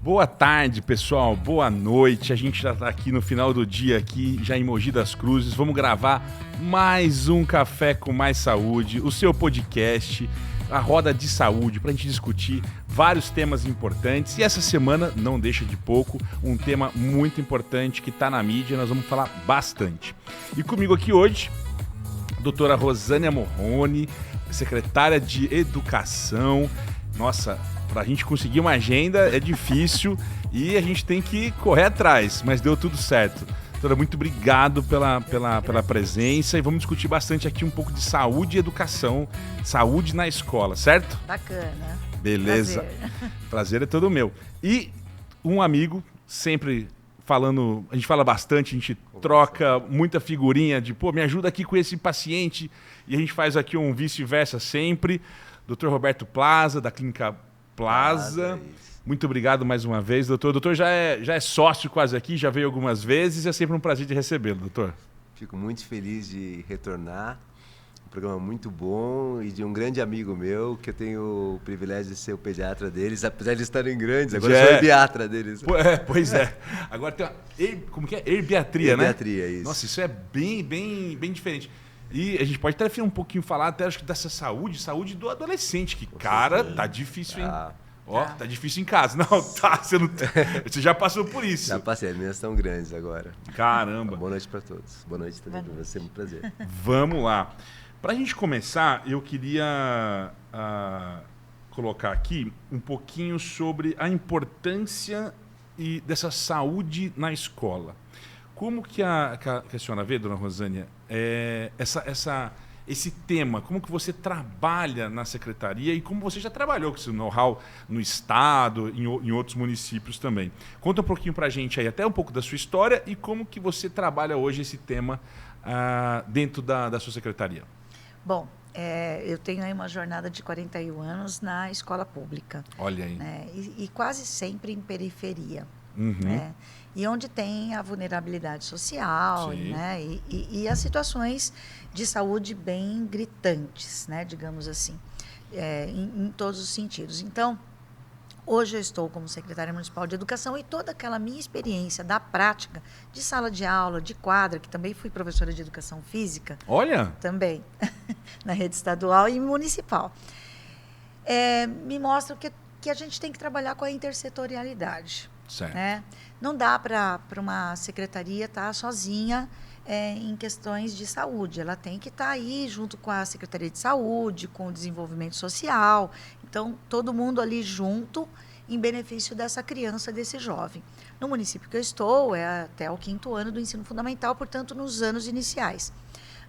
Boa tarde, pessoal. Boa noite. A gente já está aqui no final do dia, aqui já em Mogi das Cruzes. Vamos gravar mais um Café com Mais Saúde, o seu podcast, a roda de saúde, para a gente discutir vários temas importantes. E essa semana, não deixa de pouco, um tema muito importante que está na mídia. Nós vamos falar bastante. E comigo aqui hoje, a doutora Rosânia Morrone, secretária de Educação. Nossa, para a gente conseguir uma agenda é difícil e a gente tem que correr atrás, mas deu tudo certo. Doutora, muito obrigado pela presença e vamos discutir bastante aqui um pouco de saúde e educação, saúde na escola, certo? Bacana. Beleza. Prazer é todo meu. E um amigo, sempre falando, a gente fala bastante, a gente troca muita figurinha de, pô, me ajuda aqui com esse paciente e a gente faz aqui um vice-versa sempre. Dr. Roberto Plaza, da Clínica Plaza. Muito obrigado mais uma vez, doutor. O doutor já é sócio quase aqui, já veio algumas vezes, é sempre um prazer de recebê-lo, doutor. Fico muito feliz de retornar. Um programa muito bom e de um grande amigo meu, que eu tenho o privilégio de ser o pediatra deles, apesar de eles estarem grandes, agora eu sou herbiatra deles. Pois é. Agora tem uma, como que é? Herbiatria, né? Herbiatria, isso. Nossa, isso é bem diferente. E a gente pode até um pouquinho falar até acho que dessa saúde do adolescente, que, cara, tá difícil, hein? Ó, tá difícil em casa. Não, tá, você já passou por isso. Já passei, as minhas estão grandes agora. Caramba. Então, boa noite para todos. Boa noite também para você, muito prazer. Vamos lá. Pra gente começar, eu queria colocar aqui um pouquinho sobre a importância dessa saúde na escola. Como que a senhora vê, dona Rosânia, esse tema, como que você trabalha na secretaria e como você já trabalhou com esse know-how no estado, em outros municípios também. Conta um pouquinho pra gente aí, até um pouco da sua história e como que você trabalha hoje esse tema dentro da sua secretaria. Bom, eu tenho aí uma jornada de 41 anos na escola pública. Olha aí. Né? E quase sempre em periferia. Uhum. Né? E onde tem a vulnerabilidade social, né? E as situações de saúde bem gritantes, né? Digamos assim, em todos os sentidos. Então, hoje eu estou como secretária municipal de educação e toda aquela minha experiência da prática de sala de aula, de quadra, que também fui professora de educação física. Olha! Também, na rede estadual e municipal. Me mostra que a gente tem que trabalhar com a intersetorialidade. Certo. Né? Não dá para uma secretaria estar sozinha em questões de saúde. Ela tem que estar aí junto com a Secretaria de Saúde, com o desenvolvimento social. Então, todo mundo ali junto em benefício dessa criança, desse jovem. No município que eu estou, é até o 5º ano do ensino fundamental, portanto, nos anos iniciais.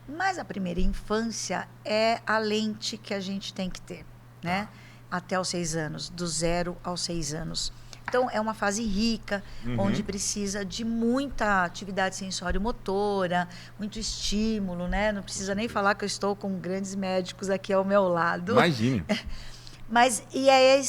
Mas a primeira infância é a lente que a gente tem que ter, né? Até os 6 anos, do 0 aos 6 anos. Então, é uma fase rica, onde precisa de muita atividade sensório-motora, muito estímulo, né? Não precisa nem falar que eu estou com grandes médicos aqui ao meu lado. Imagine. Mas, e é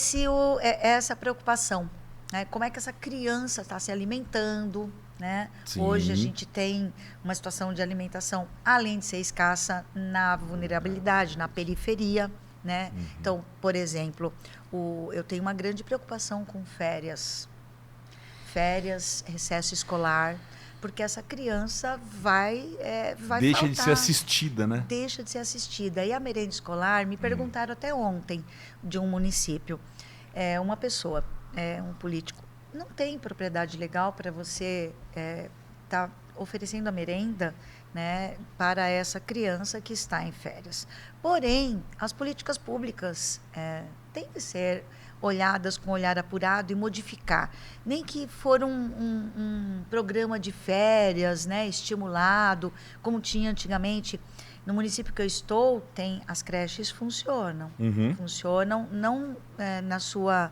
essa preocupação, né? Como é que essa criança está se alimentando, né? Hoje a gente tem uma situação de alimentação, além de ser escassa, na vulnerabilidade, na periferia, né? Então, por exemplo, eu tenho uma grande preocupação com férias, recesso escolar, porque essa criança vai deixa faltar. de ser assistida, né? Deixa de ser assistida. E a merenda escolar, me perguntaram até ontem, de um município, uma pessoa, um político, não tem propriedade legal para você estar oferecendo a merenda, né, para essa criança que está em férias. Porém, as políticas públicas têm que ser olhadas com olhar apurado e modificar. Nem que for um programa de férias, né, estimulado, como tinha antigamente. No município que eu estou, as creches funcionam. Funcionam não na sua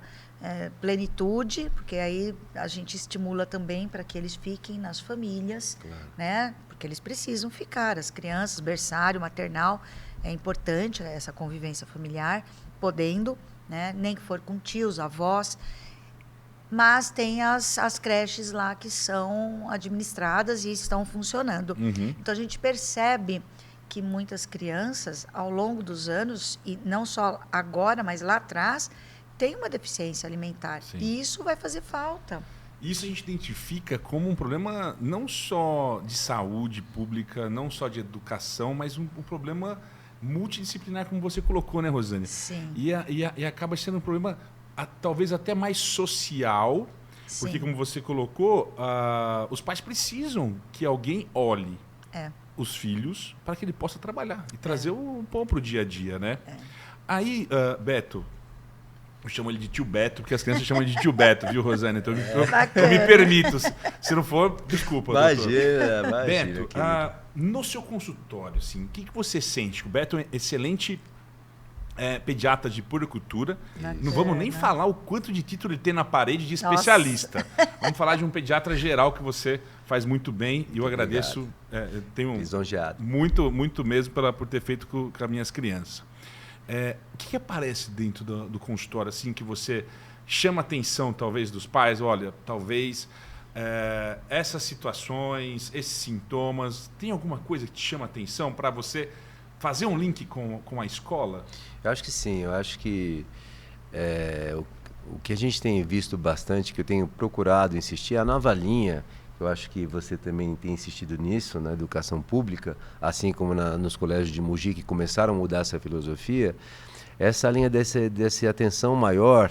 plenitude, porque aí a gente estimula também para que eles fiquem nas famílias, né? Porque eles precisam ficar, as crianças, berçário, maternal, é importante essa convivência familiar, podendo, né? Nem que for com tios, avós. mas tem as creches lá que são administradas e estão funcionando. Então, a gente percebe que muitas crianças, ao longo dos anos, e não só agora, mas lá atrás, têm uma deficiência alimentar. Sim. E isso vai fazer falta. Isso a gente identifica como um problema não só de saúde pública, não só de educação, mas um problema multidisciplinar, como você colocou, né, Rosane? Sim. E acaba sendo um problema talvez até mais social, Sim. porque, como você colocou, os pais precisam que alguém olhe os filhos para que ele possa trabalhar e trazer o pão para o dia a dia, né? Aí, Beto, eu chamo ele de tio Beto, porque as crianças chamam ele de tio Beto, viu, Rosane? Então, eu me permito. Se não for, desculpa, Imagina, doutor. Beto, no seu consultório, assim, o que você sente? O Beto é um excelente pediatra de puericultura. Não vamos nem falar o quanto de título ele tem na parede de especialista. Vamos falar de um pediatra geral que você faz muito bem. E eu agradeço. Eu tenho lisonjeado. Muito mesmo por ter feito com as minhas crianças. O que aparece dentro do consultório, assim, que você chama a atenção, talvez, dos pais? Olha, talvez essas situações, esses sintomas, tem alguma coisa que te chama a atenção para você fazer um link com a escola? Eu acho que sim. Eu acho que o que a gente tem visto bastante, que eu tenho procurado insistir, é a nova linha. Eu acho que você também tem insistido nisso na educação pública, assim como nos colégios de Mogi, que começaram a mudar essa filosofia, essa linha dessa atenção maior,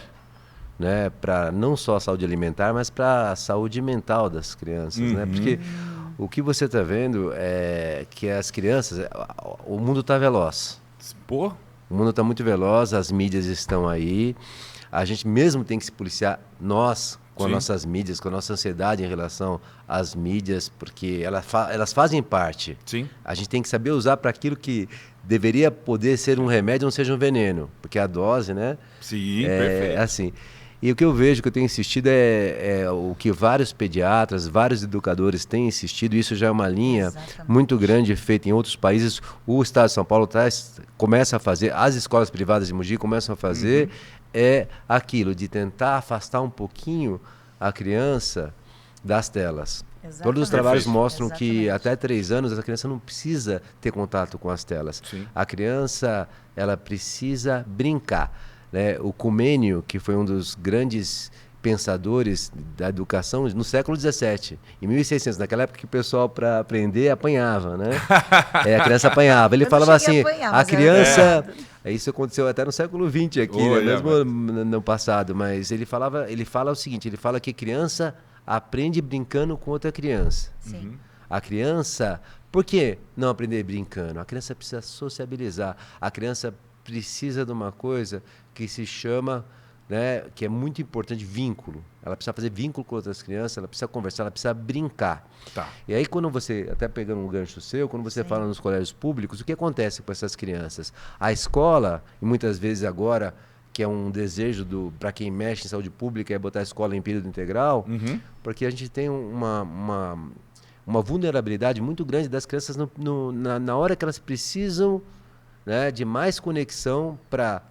né, para não só a saúde alimentar, mas para a saúde mental das crianças, né? Porque o que você está vendo é que as crianças, o mundo está veloz. Pô? O mundo está muito veloz, as mídias estão aí, a gente mesmo tem que se policiar, nós, com as nossas mídias, com a nossa ansiedade em relação às mídias, porque elas fazem parte. Sim. A gente tem que saber usar para aquilo que deveria poder ser um remédio, não seja um veneno, porque a dose, né? Sim, perfeito. Assim. E o que eu vejo, que eu tenho insistido, é o que vários pediatras, vários educadores têm insistido, isso já é uma linha muito grande feita em outros países. O Estado de São Paulo começa a fazer, as escolas privadas de Mogi começam a fazer, aquilo de tentar afastar um pouquinho a criança das telas. Exatamente. Todos os trabalhos mostram que Exatamente. até 3 anos a criança não precisa ter contato com as telas. Sim. A criança, ela precisa brincar, né? O Comênio, que foi um dos grandes pensadores da educação no século XVII, em 1600, naquela época que o pessoal, para aprender, apanhava, né? A criança apanhava. Ele falava assim, a criança... Isso aconteceu até no século XX aqui, né? Mesmo no passado, mas ele fala o seguinte, ele fala que criança aprende brincando com outra criança. Sim. A criança, por que não aprender brincando? A criança precisa sociabilizar, a criança precisa de uma coisa que se chama, né, que é muito importante, vínculo. Ela precisa fazer vínculo com outras crianças, ela precisa conversar, ela precisa brincar. Tá. E aí quando você, até pegando um gancho seu, quando você fala nos colégios públicos, o que acontece com essas crianças? A escola, e muitas vezes agora, que é um desejo para quem mexe em saúde pública, é botar a escola em período integral, porque a gente tem uma vulnerabilidade muito grande das crianças na hora que elas precisam, né, de mais conexão para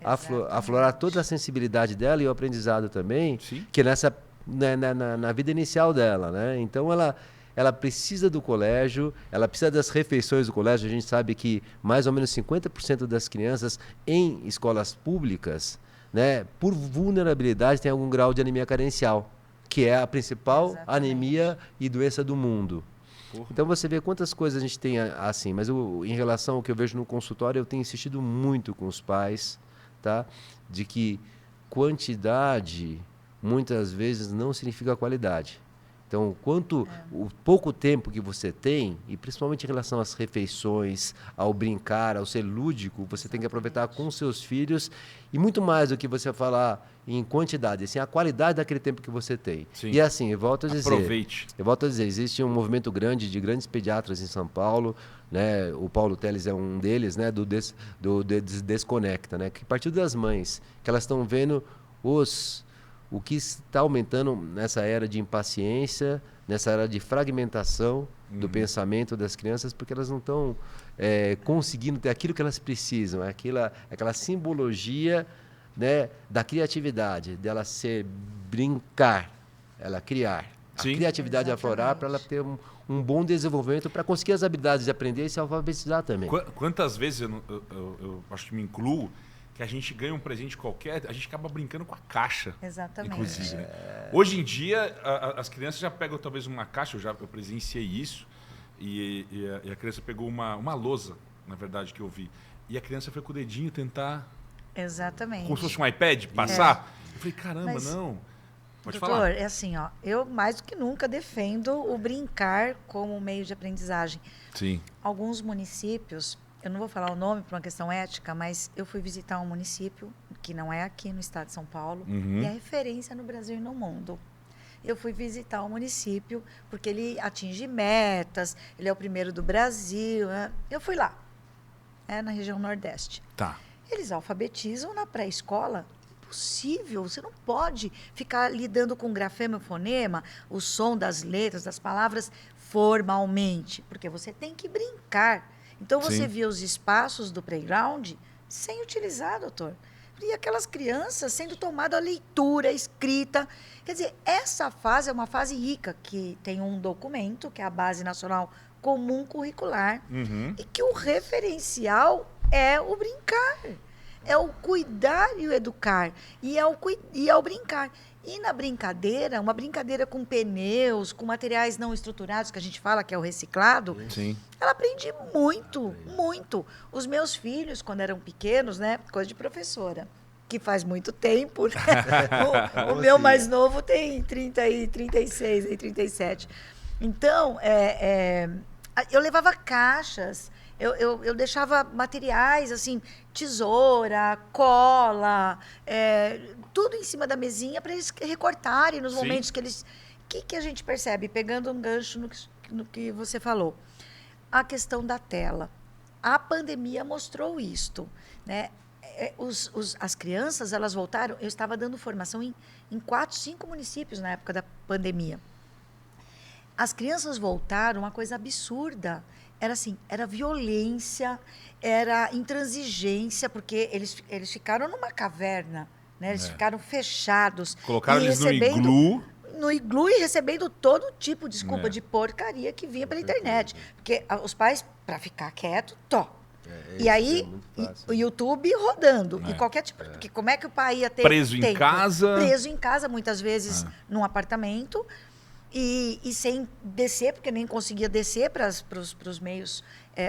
aflorar toda a sensibilidade dela e o aprendizado também, que na vida inicial dela, né? Então ela precisa do colégio, ela precisa das refeições do colégio. A gente sabe que mais ou menos 50% das crianças em escolas públicas, né, por vulnerabilidade, tem algum grau de anemia carencial, que é a principal anemia e doença do mundo. Então você vê quantas coisas a gente tem assim, mas em relação ao que eu vejo no consultório, eu tenho insistido muito com os pais, tá? De que quantidade muitas vezes não significa qualidade. Então, o pouco tempo que você tem, e principalmente em relação às refeições, ao brincar, ao ser lúdico, você tem que aproveitar com seus filhos, e muito mais do que você falar em quantidade, assim, a qualidade daquele tempo que você tem. Sim. E assim, eu volto a dizer, existe um movimento grande de grandes pediatras em São Paulo, né? O Paulo Teles é um deles, né? do Desconecta, né? Que partiu das mães, que elas estão vendo o que está aumentando nessa era de impaciência, nessa era de fragmentação do pensamento das crianças, porque elas não estão conseguindo ter aquilo que elas precisam, aquela simbologia, né, da criatividade, dela brincar, ela criar. A Sim. criatividade aflorar para ela ter um bom desenvolvimento, para conseguir as habilidades de aprender e se alfabetizar também. Quantas vezes eu acho que me incluo, que a gente ganha um presente qualquer, a gente acaba brincando com a caixa. Exatamente. Inclusive, né? Hoje em dia, as crianças já pegam talvez uma caixa, eu presenciei isso, e a criança pegou uma lousa, na verdade, que eu vi. E a criança foi com o dedinho tentar, Exatamente. como se fosse um iPad, passar. Eu falei, caramba, Mas, não. Pode doutor, falar. é assim, ó, eu mais do que nunca defendo o brincar como meio de aprendizagem. Sim. Alguns municípios, eu não vou falar o nome por uma questão ética, mas eu fui visitar um município que não é aqui no estado de São Paulo, e é referência no Brasil e no mundo. Eu fui visitar o município porque ele atinge metas, ele é o primeiro do Brasil. Né? Eu fui lá, na região Nordeste. Tá. Eles alfabetizam na pré-escola. Impossível, você não pode ficar lidando com grafema e fonema, o som das letras, das palavras, formalmente, porque você tem que brincar. Então, você Sim. via os espaços do playground sem utilizar, doutor. E aquelas crianças sendo tomada a leitura, a escrita. Quer dizer, essa fase é uma fase rica, que tem um documento, que é a Base Nacional Comum Curricular, e que o referencial é o brincar. É o cuidar e o educar. E é o brincar. E na brincadeira, uma brincadeira com pneus, com materiais não estruturados, que a gente fala que é o reciclado, Sim. ela aprende muito, muito. Os meus filhos, quando eram pequenos, né, coisa de professora, que faz muito tempo, né? O meu mais novo tem 36 e 37. Então, eu levava caixas, eu deixava materiais, assim, tesoura, cola, tudo em cima da mesinha para eles recortarem nos momentos que eles... O que a gente percebe? Pegando um gancho no que você falou. A questão da tela. A pandemia mostrou isto, né? As crianças, elas voltaram... Eu estava dando formação em 4, 5 municípios na época da pandemia. As crianças voltaram, uma coisa absurda. Era assim, era violência, era intransigência, porque eles ficaram numa caverna, né? Eles ficaram fechados. Colocaram eles no iglu. No iglu e recebendo todo tipo, desculpa, de porcaria que vinha pela internet. Porque os pais, para ficar quieto, e aí, o YouTube rodando. E qualquer tipo... Porque como é que o pai ia ter preso em casa? Preso em casa, muitas vezes, num apartamento. E sem descer, porque nem conseguia descer para os meios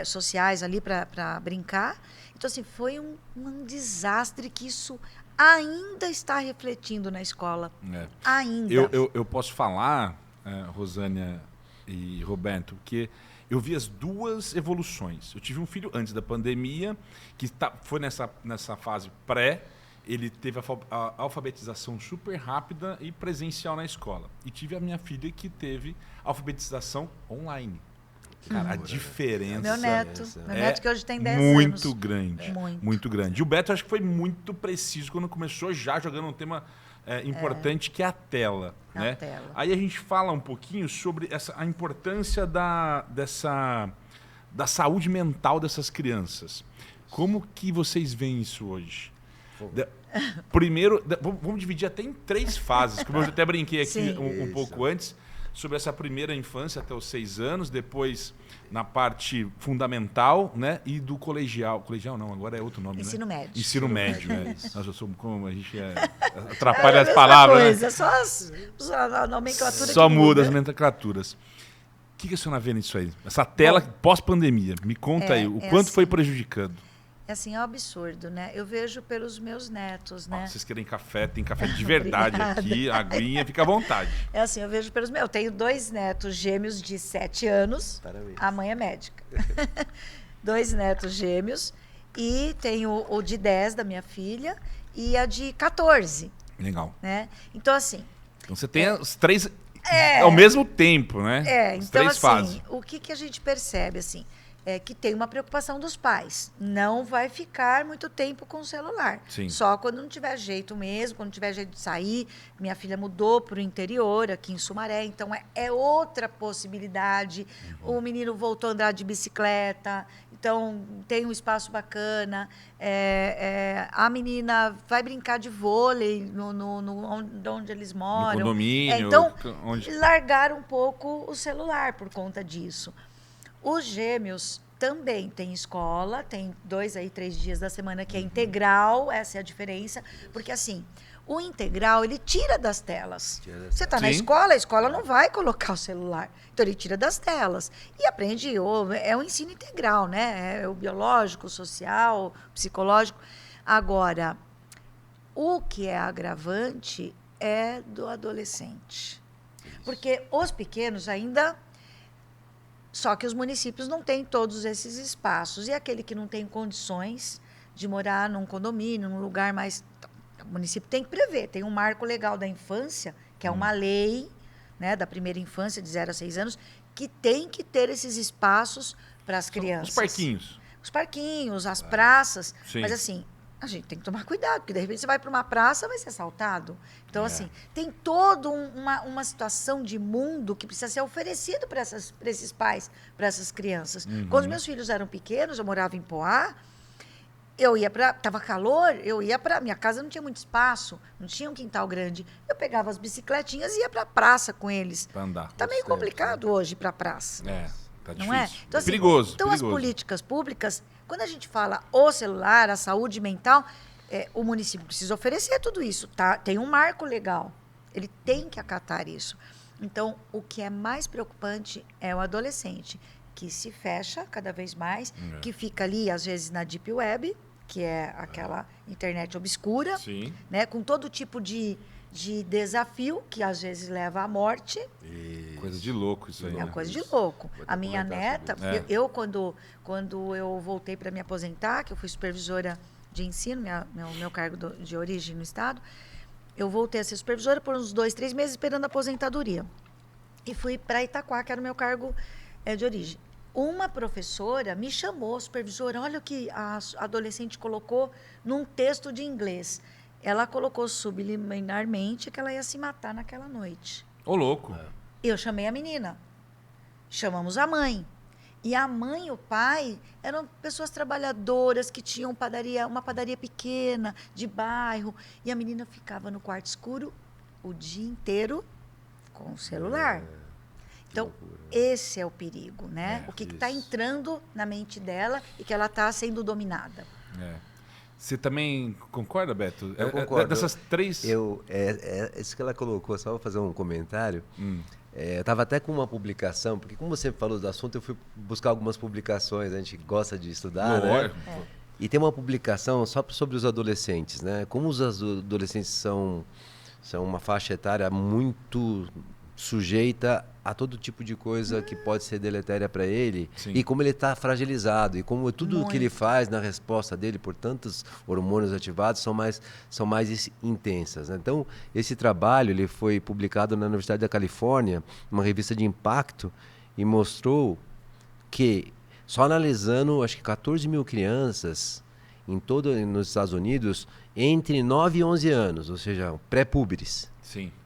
sociais ali para brincar. Então, assim, foi um desastre que isso ainda está refletindo na escola. Ainda. Eu posso falar, Rosânia e Roberto, que eu vi as duas evoluções. Eu tive um filho antes da pandemia, que foi nessa fase pré. Ele teve a alfabetização super rápida e presencial na escola. E tive a minha filha que teve alfabetização online. Cara, a diferença... Meu neto que hoje tem 10 anos. Muito grande. Muito grande. E o Beto, acho que foi muito preciso quando começou já jogando um tema importante, que é a tela. Né? Tela. Aí a gente fala um pouquinho sobre a importância da saúde mental dessas crianças. Como que vocês veem isso hoje? Primeiro, vamos dividir até em 3 fases, como eu até brinquei aqui um pouco antes, sobre essa primeira infância até os 6 anos, depois na parte fundamental, né, e do colegial. Colegial não, agora é outro nome, Ensino médio. Ensino médio, né? Nossa, eu sou como a gente atrapalha as palavras. Coisa, né? Só a nomenclatura só que muda as nomenclaturas. O que a senhora vê nisso aí? Essa tela pós-pandemia, me conta aí, o quanto foi prejudicando? É assim, é um absurdo, né? Eu vejo pelos meus netos, né? Vocês querem café, tem café de verdade aqui, aguinha, fica à vontade. É assim, eu vejo pelos meus... Eu tenho 2 netos gêmeos de 7 anos. Parabéns. A mãe é médica. 2 netos gêmeos. E tenho o de 10 da minha filha e a de 14. Legal. Né? Então, assim... Então você tem os 3 ao mesmo tempo, né? As então 3 assim, fases. o que a gente percebe, assim... que tem uma preocupação dos pais. Não vai ficar muito tempo com o celular. Sim. Só quando não tiver jeito mesmo, quando tiver jeito de sair. Minha filha mudou para o interior, aqui em Sumaré, então é outra possibilidade. O menino voltou a andar de bicicleta, então tem um espaço bacana. A menina vai brincar de vôlei onde eles moram. No condomínio. Então, onde... largar um pouco o celular por conta disso. Os gêmeos também têm escola, tem 2 a 3 dias da semana que é integral, essa é a diferença, porque assim, o integral, ele tira das telas. Você está na escola, a escola não vai colocar o celular, então ele tira das telas e aprende, é um ensino integral, né? É o biológico, o social, o psicológico. Agora, o que é agravante é do adolescente, porque os pequenos ainda... Só que os municípios não têm todos esses espaços. E aquele que não tem condições de morar num condomínio, num lugar mais... O município tem que prever. Tem um marco legal da infância, que é uma lei, né, da primeira infância, de 0 a 6 anos, que tem que ter esses espaços para as crianças. Os parquinhos. Os parquinhos, as praças. Sim. Mas assim, a gente tem que tomar cuidado, porque de repente você vai para uma praça, vai ser assaltado. Então, assim, tem toda uma situação de mundo que precisa ser oferecido para esses pais, para essas crianças. Quando meus filhos eram pequenos, eu morava em Poá, eu ia para... Estava calor, eu ia para... Minha casa não tinha muito espaço, não tinha um quintal grande. Eu pegava as bicicletinhas e ia para a praça com eles. Para andar. Tá meio complicado hoje ir para a praça. Tá não é? difícil. Então, assim, Perigoso. Então, as políticas públicas, quando a gente fala o celular, a saúde mental, o município precisa oferecer tudo isso. Tá? Tem um marco legal. Ele tem que acatar isso. Então, o que é mais preocupante é o adolescente, que se fecha cada vez mais, que fica ali, às vezes, na Deep Web, que é aquela internet obscura, né, com todo tipo de desafio, que às vezes leva à morte. Coisa de louco isso aí. É uma né? coisa de louco. A minha neta, quando eu voltei para me aposentar, que eu fui supervisora de ensino, meu cargo de origem no estado, eu voltei a ser supervisora por uns 2, 3 meses esperando a aposentadoria. E fui para Itaquá, que era o meu cargo de origem. Uma professora me chamou, supervisora, olha o que a adolescente colocou num texto de inglês. Ela colocou subliminarmente que ela ia se matar naquela noite. Ô, louco. Eu chamei a menina. Chamamos a mãe. E a mãe e o pai eram pessoas trabalhadoras que tinham uma padaria pequena, de bairro. E a menina ficava no quarto escuro o dia inteiro com o celular. Então, esse é o perigo, né? O que está entrando na mente dela e que ela está sendo dominada. Você também concorda, Beto? Eu concordo. Dessas 3... Isso que ela colocou, só vou fazer um comentário. Eu estava até com uma publicação, porque como você falou do assunto, eu fui buscar algumas publicações, a gente gosta de estudar, né? E tem uma publicação só sobre os adolescentes, né? Como os adolescentes são uma faixa etária muito sujeita a todo tipo de coisa que pode ser deletéria para ele. E como ele está fragilizado, e como tudo que ele faz na resposta dele por tantos hormônios ativados são mais intensas, né? Então, esse trabalho ele foi publicado na Universidade da Califórnia, uma revista de impacto, e mostrou que, só analisando, acho que 14 mil crianças nos Estados Unidos, entre 9 e 11 anos, ou seja, pré-púberes,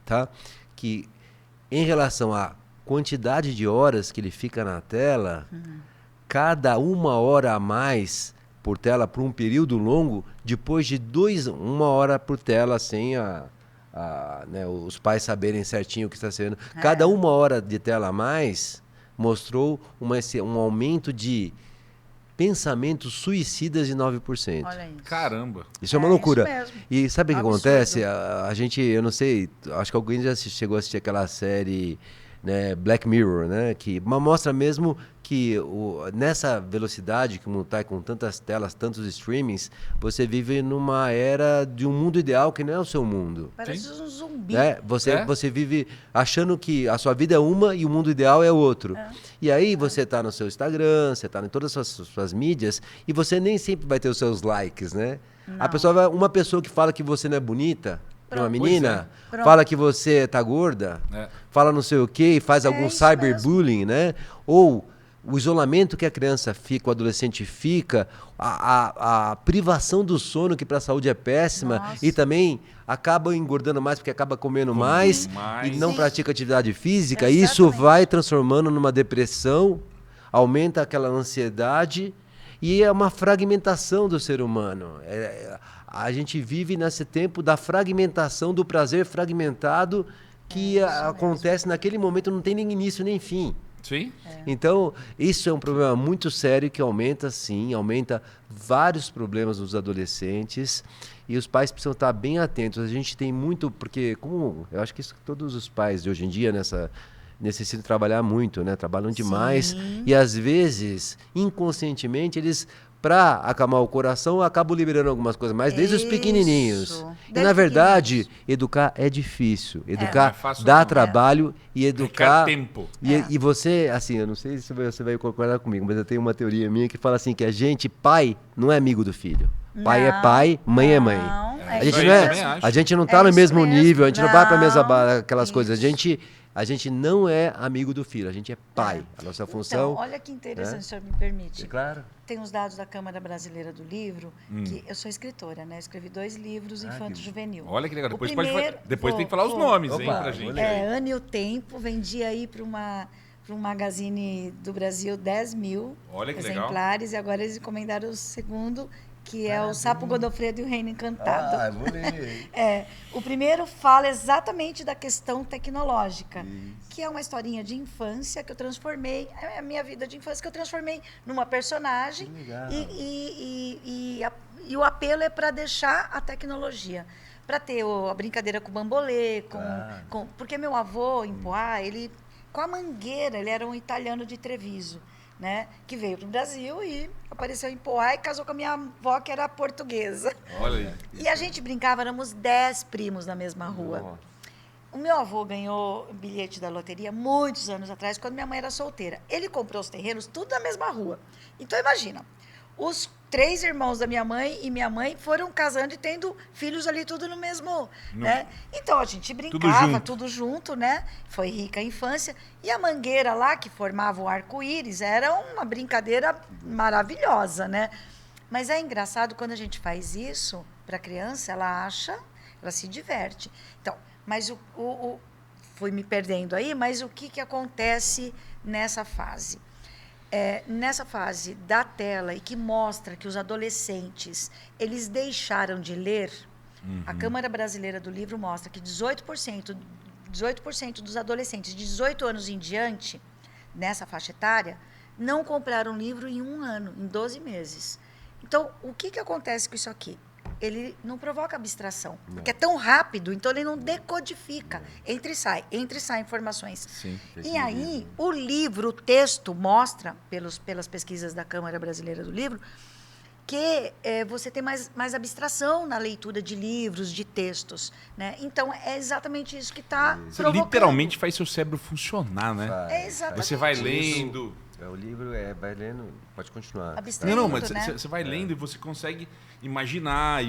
tá? Que em relação à quantidade de horas que ele fica na tela, cada 1 hora a mais por tela por um período longo, depois de 1 hora por tela, sem né, os pais saberem certinho o que está sendo. Cada 1 hora de tela a mais mostrou um aumento de pensamentos suicidas de 9%. Olha isso. Caramba. Isso é uma loucura. Isso mesmo. E sabe o que Absurdo. acontece? A gente, eu não sei, acho que alguém já chegou a assistir aquela série, né, Black Mirror, né? Que mostra mesmo que nessa velocidade que o mundo está com tantas telas, tantos streamings, você vive numa era de um mundo ideal que não é o seu mundo. Parece um zumbi. Né? Você vive achando que a sua vida é uma e o mundo ideal é outro. E aí você está no seu Instagram, você está em todas as suas mídias e você nem sempre vai ter os seus likes, né? Uma pessoa que fala que você não é bonita, uma menina, fala que você tá gorda, fala não sei o quê, faz algum cyberbullying, né? Ou o isolamento que a criança fica, o adolescente fica, a privação do sono, que para a saúde é péssima, Nossa. e também acaba engordando mais porque acaba comendo mais e não Sim. pratica atividade física, Exatamente. isso vai transformando numa depressão, aumenta aquela ansiedade e é uma fragmentação do ser humano. A gente vive nesse tempo da fragmentação, do prazer fragmentado que acontece naquele momento, não tem nem início nem fim. Sim. Então, isso é um problema muito sério que aumenta, sim, aumenta vários problemas nos adolescentes e os pais precisam estar bem atentos. A gente tem muito, porque como eu acho que isso todos os pais de hoje em dia necessitam trabalhar muito, né? Trabalham demais Sim. e às vezes, inconscientemente, eles para acalmar o coração, acabam liberando algumas coisas, mas desde os pequenininhos. Isso. E, Desde na verdade, pequenininhos. educar é difícil. Não Educar é fácil dá não. trabalho e educar... Requer tempo. E você, assim, eu não sei se você vai concordar comigo, mas eu tenho uma teoria minha que fala assim, que a gente, pai, não é amigo do filho. Pai é Não, pai, mãe é mãe. não, é A gente isso não aí, é, também acho. a gente não tá É no isso mesmo mesmo. nível, a gente não vai pra mesma Não, aquelas coisas. isso. A gente não é amigo do filho, a gente é pai. A nossa função... Então, olha que interessante, né? o senhor me permite. Claro. Tem os dados da Câmara Brasileira do Livro, que eu sou escritora, né? Escrevi 2 livros infanto-juvenil. Olha que legal. O Depois, primeiro- depois tem que vou- falar os vou. nomes, hein, Opa, pra vou gente. ler. Ano e o Tempo, vendi aí para um magazine do Brasil 10 mil Olha que legal. exemplares e agora eles encomendaram o segundo, que é o Sapo Godofredo e o Reino Encantado. vou ler. O primeiro fala exatamente da questão tecnológica, que é uma historinha de infância que eu transformei, é a minha vida de infância que eu transformei numa personagem. Que legal. E o apelo é para deixar a tecnologia, para ter a brincadeira com o bambolê, porque meu avô em Poá, ele com a mangueira, ele era um italiano de Treviso, né, que veio para o Brasil e apareceu em Poá e casou com a minha avó, que era portuguesa. Olha aí. E a gente brincava, éramos 10 primos na mesma rua. O meu avô ganhou bilhete da loteria muitos anos atrás, quando minha mãe era solteira. Ele comprou os terrenos tudo na mesma rua. Então, imagina, os 3 irmãos da minha mãe e minha mãe foram casando e tendo filhos ali tudo no mesmo, né? Então, a gente brincava tudo junto, né? Foi rica a infância. E a mangueira lá, que formava o arco-íris, era uma brincadeira maravilhosa, né? Mas é engraçado, quando a gente faz isso para a criança, ela se diverte. Então, mas fui me perdendo aí, mas o que acontece nessa fase? Nessa fase da tela e que mostra que os adolescentes, eles deixaram de ler, a Câmara Brasileira do Livro mostra que 18% dos adolescentes de 18 anos em diante, nessa faixa etária, não compraram livro em 1 ano, em 12 meses. Então, o que acontece com isso aqui? Ele não provoca abstração, porque é tão rápido, então ele não decodifica. Entra e sai informações. Sim. E aí, o livro, o texto, mostra, pelas pesquisas da Câmara Brasileira do Livro, que você tem mais abstração na leitura de livros, de textos, né? Então, é exatamente isso que está Você provocando. literalmente faz seu cérebro funcionar, né? É exatamente Você vai isso. lendo. O livro vai lendo, pode continuar. Abstraindo, Não, mas né? você vai lendo e você consegue imaginar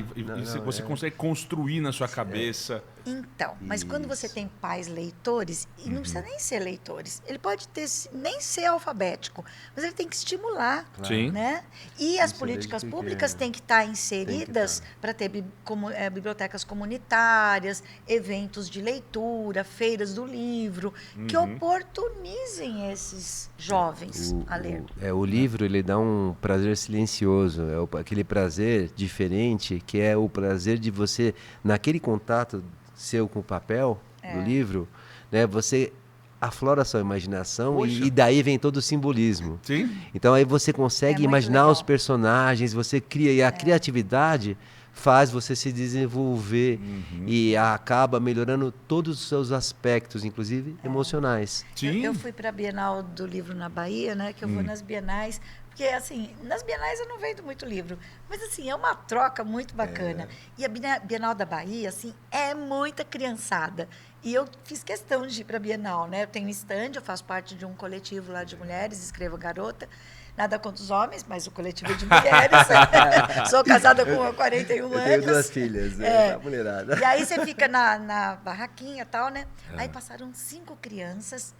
você consegue construir na sua cabeça. Então, mas quando você tem pais leitores, e não precisa nem ser leitores, ele pode nem ser alfabético, mas ele tem que estimular, Sim. né? E as Isso políticas desde públicas pequeno. têm que estar inseridas para ter bibliotecas comunitárias, eventos de leitura, feiras do livro, que oportunizem esses jovens a ler. O livro, ele dá um prazer silencioso, aquele prazer diferente, que é o prazer de você, naquele contato seu com o papel do livro, né, você aflora a sua imaginação Poxa. e daí vem todo o simbolismo. Sim. Então aí você consegue muito imaginar legal. os personagens, você cria, e a criatividade faz você se desenvolver e acaba melhorando todos os seus aspectos, inclusive emocionais. Sim. Eu fui para a Bienal do Livro na Bahia, né? Que eu vou nas bienais, porque assim, nas bienais eu não vendo muito livro, mas assim, é uma troca muito bacana. E a Bienal da Bahia, assim, é muita criançada. E eu fiz questão de ir para a Bienal, né? Eu tenho um stand, eu faço parte de um coletivo lá de mulheres, escrevo Garota. Nada contra os homens, mas o coletivo é de mulheres. Sou casada com 41 anos. Eu tenho 2 filhas, a mulherada. E aí você fica na barraquinha e tal, né? Aí passaram 5 crianças,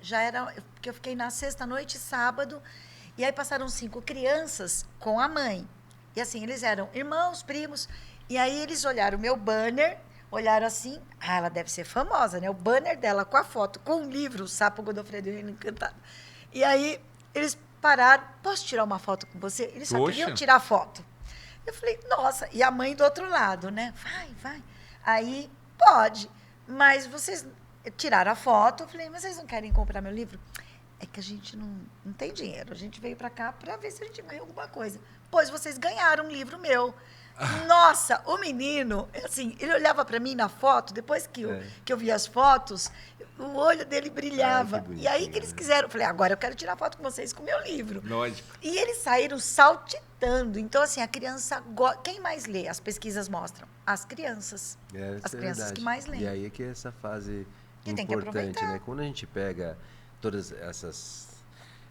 porque eu fiquei na sexta-noite, sábado, E aí passaram 5 crianças com a mãe. E assim, eles eram irmãos, primos. E aí eles olharam o meu banner, olharam assim, ela deve ser famosa, né? O banner dela com a foto, com o livro, O Sapo Godofredo e o Reino Encantado. E aí eles pararam, posso tirar uma foto com você? Eles só queriam tirar foto. Eu falei, nossa, e a mãe do outro lado, né? Vai. Aí, pode, mas vocês tiraram a foto. Eu falei, mas vocês não querem comprar meu livro? É que a gente não tem dinheiro. A gente veio para cá para ver se a gente ganha alguma coisa. Pois vocês ganharam um livro meu. Nossa, o menino, assim, ele olhava para mim na foto, depois que eu vi as fotos, o olho dele brilhava. E aí que eles quiseram, eu falei, agora eu quero tirar foto com vocês com o meu livro. Lógico. E eles saíram saltitando. Então, assim, a criança... Quem mais lê? As pesquisas mostram. As crianças. As crianças que mais lêem. E aí é que é essa fase que importante, né? Quando a gente pega todas essas,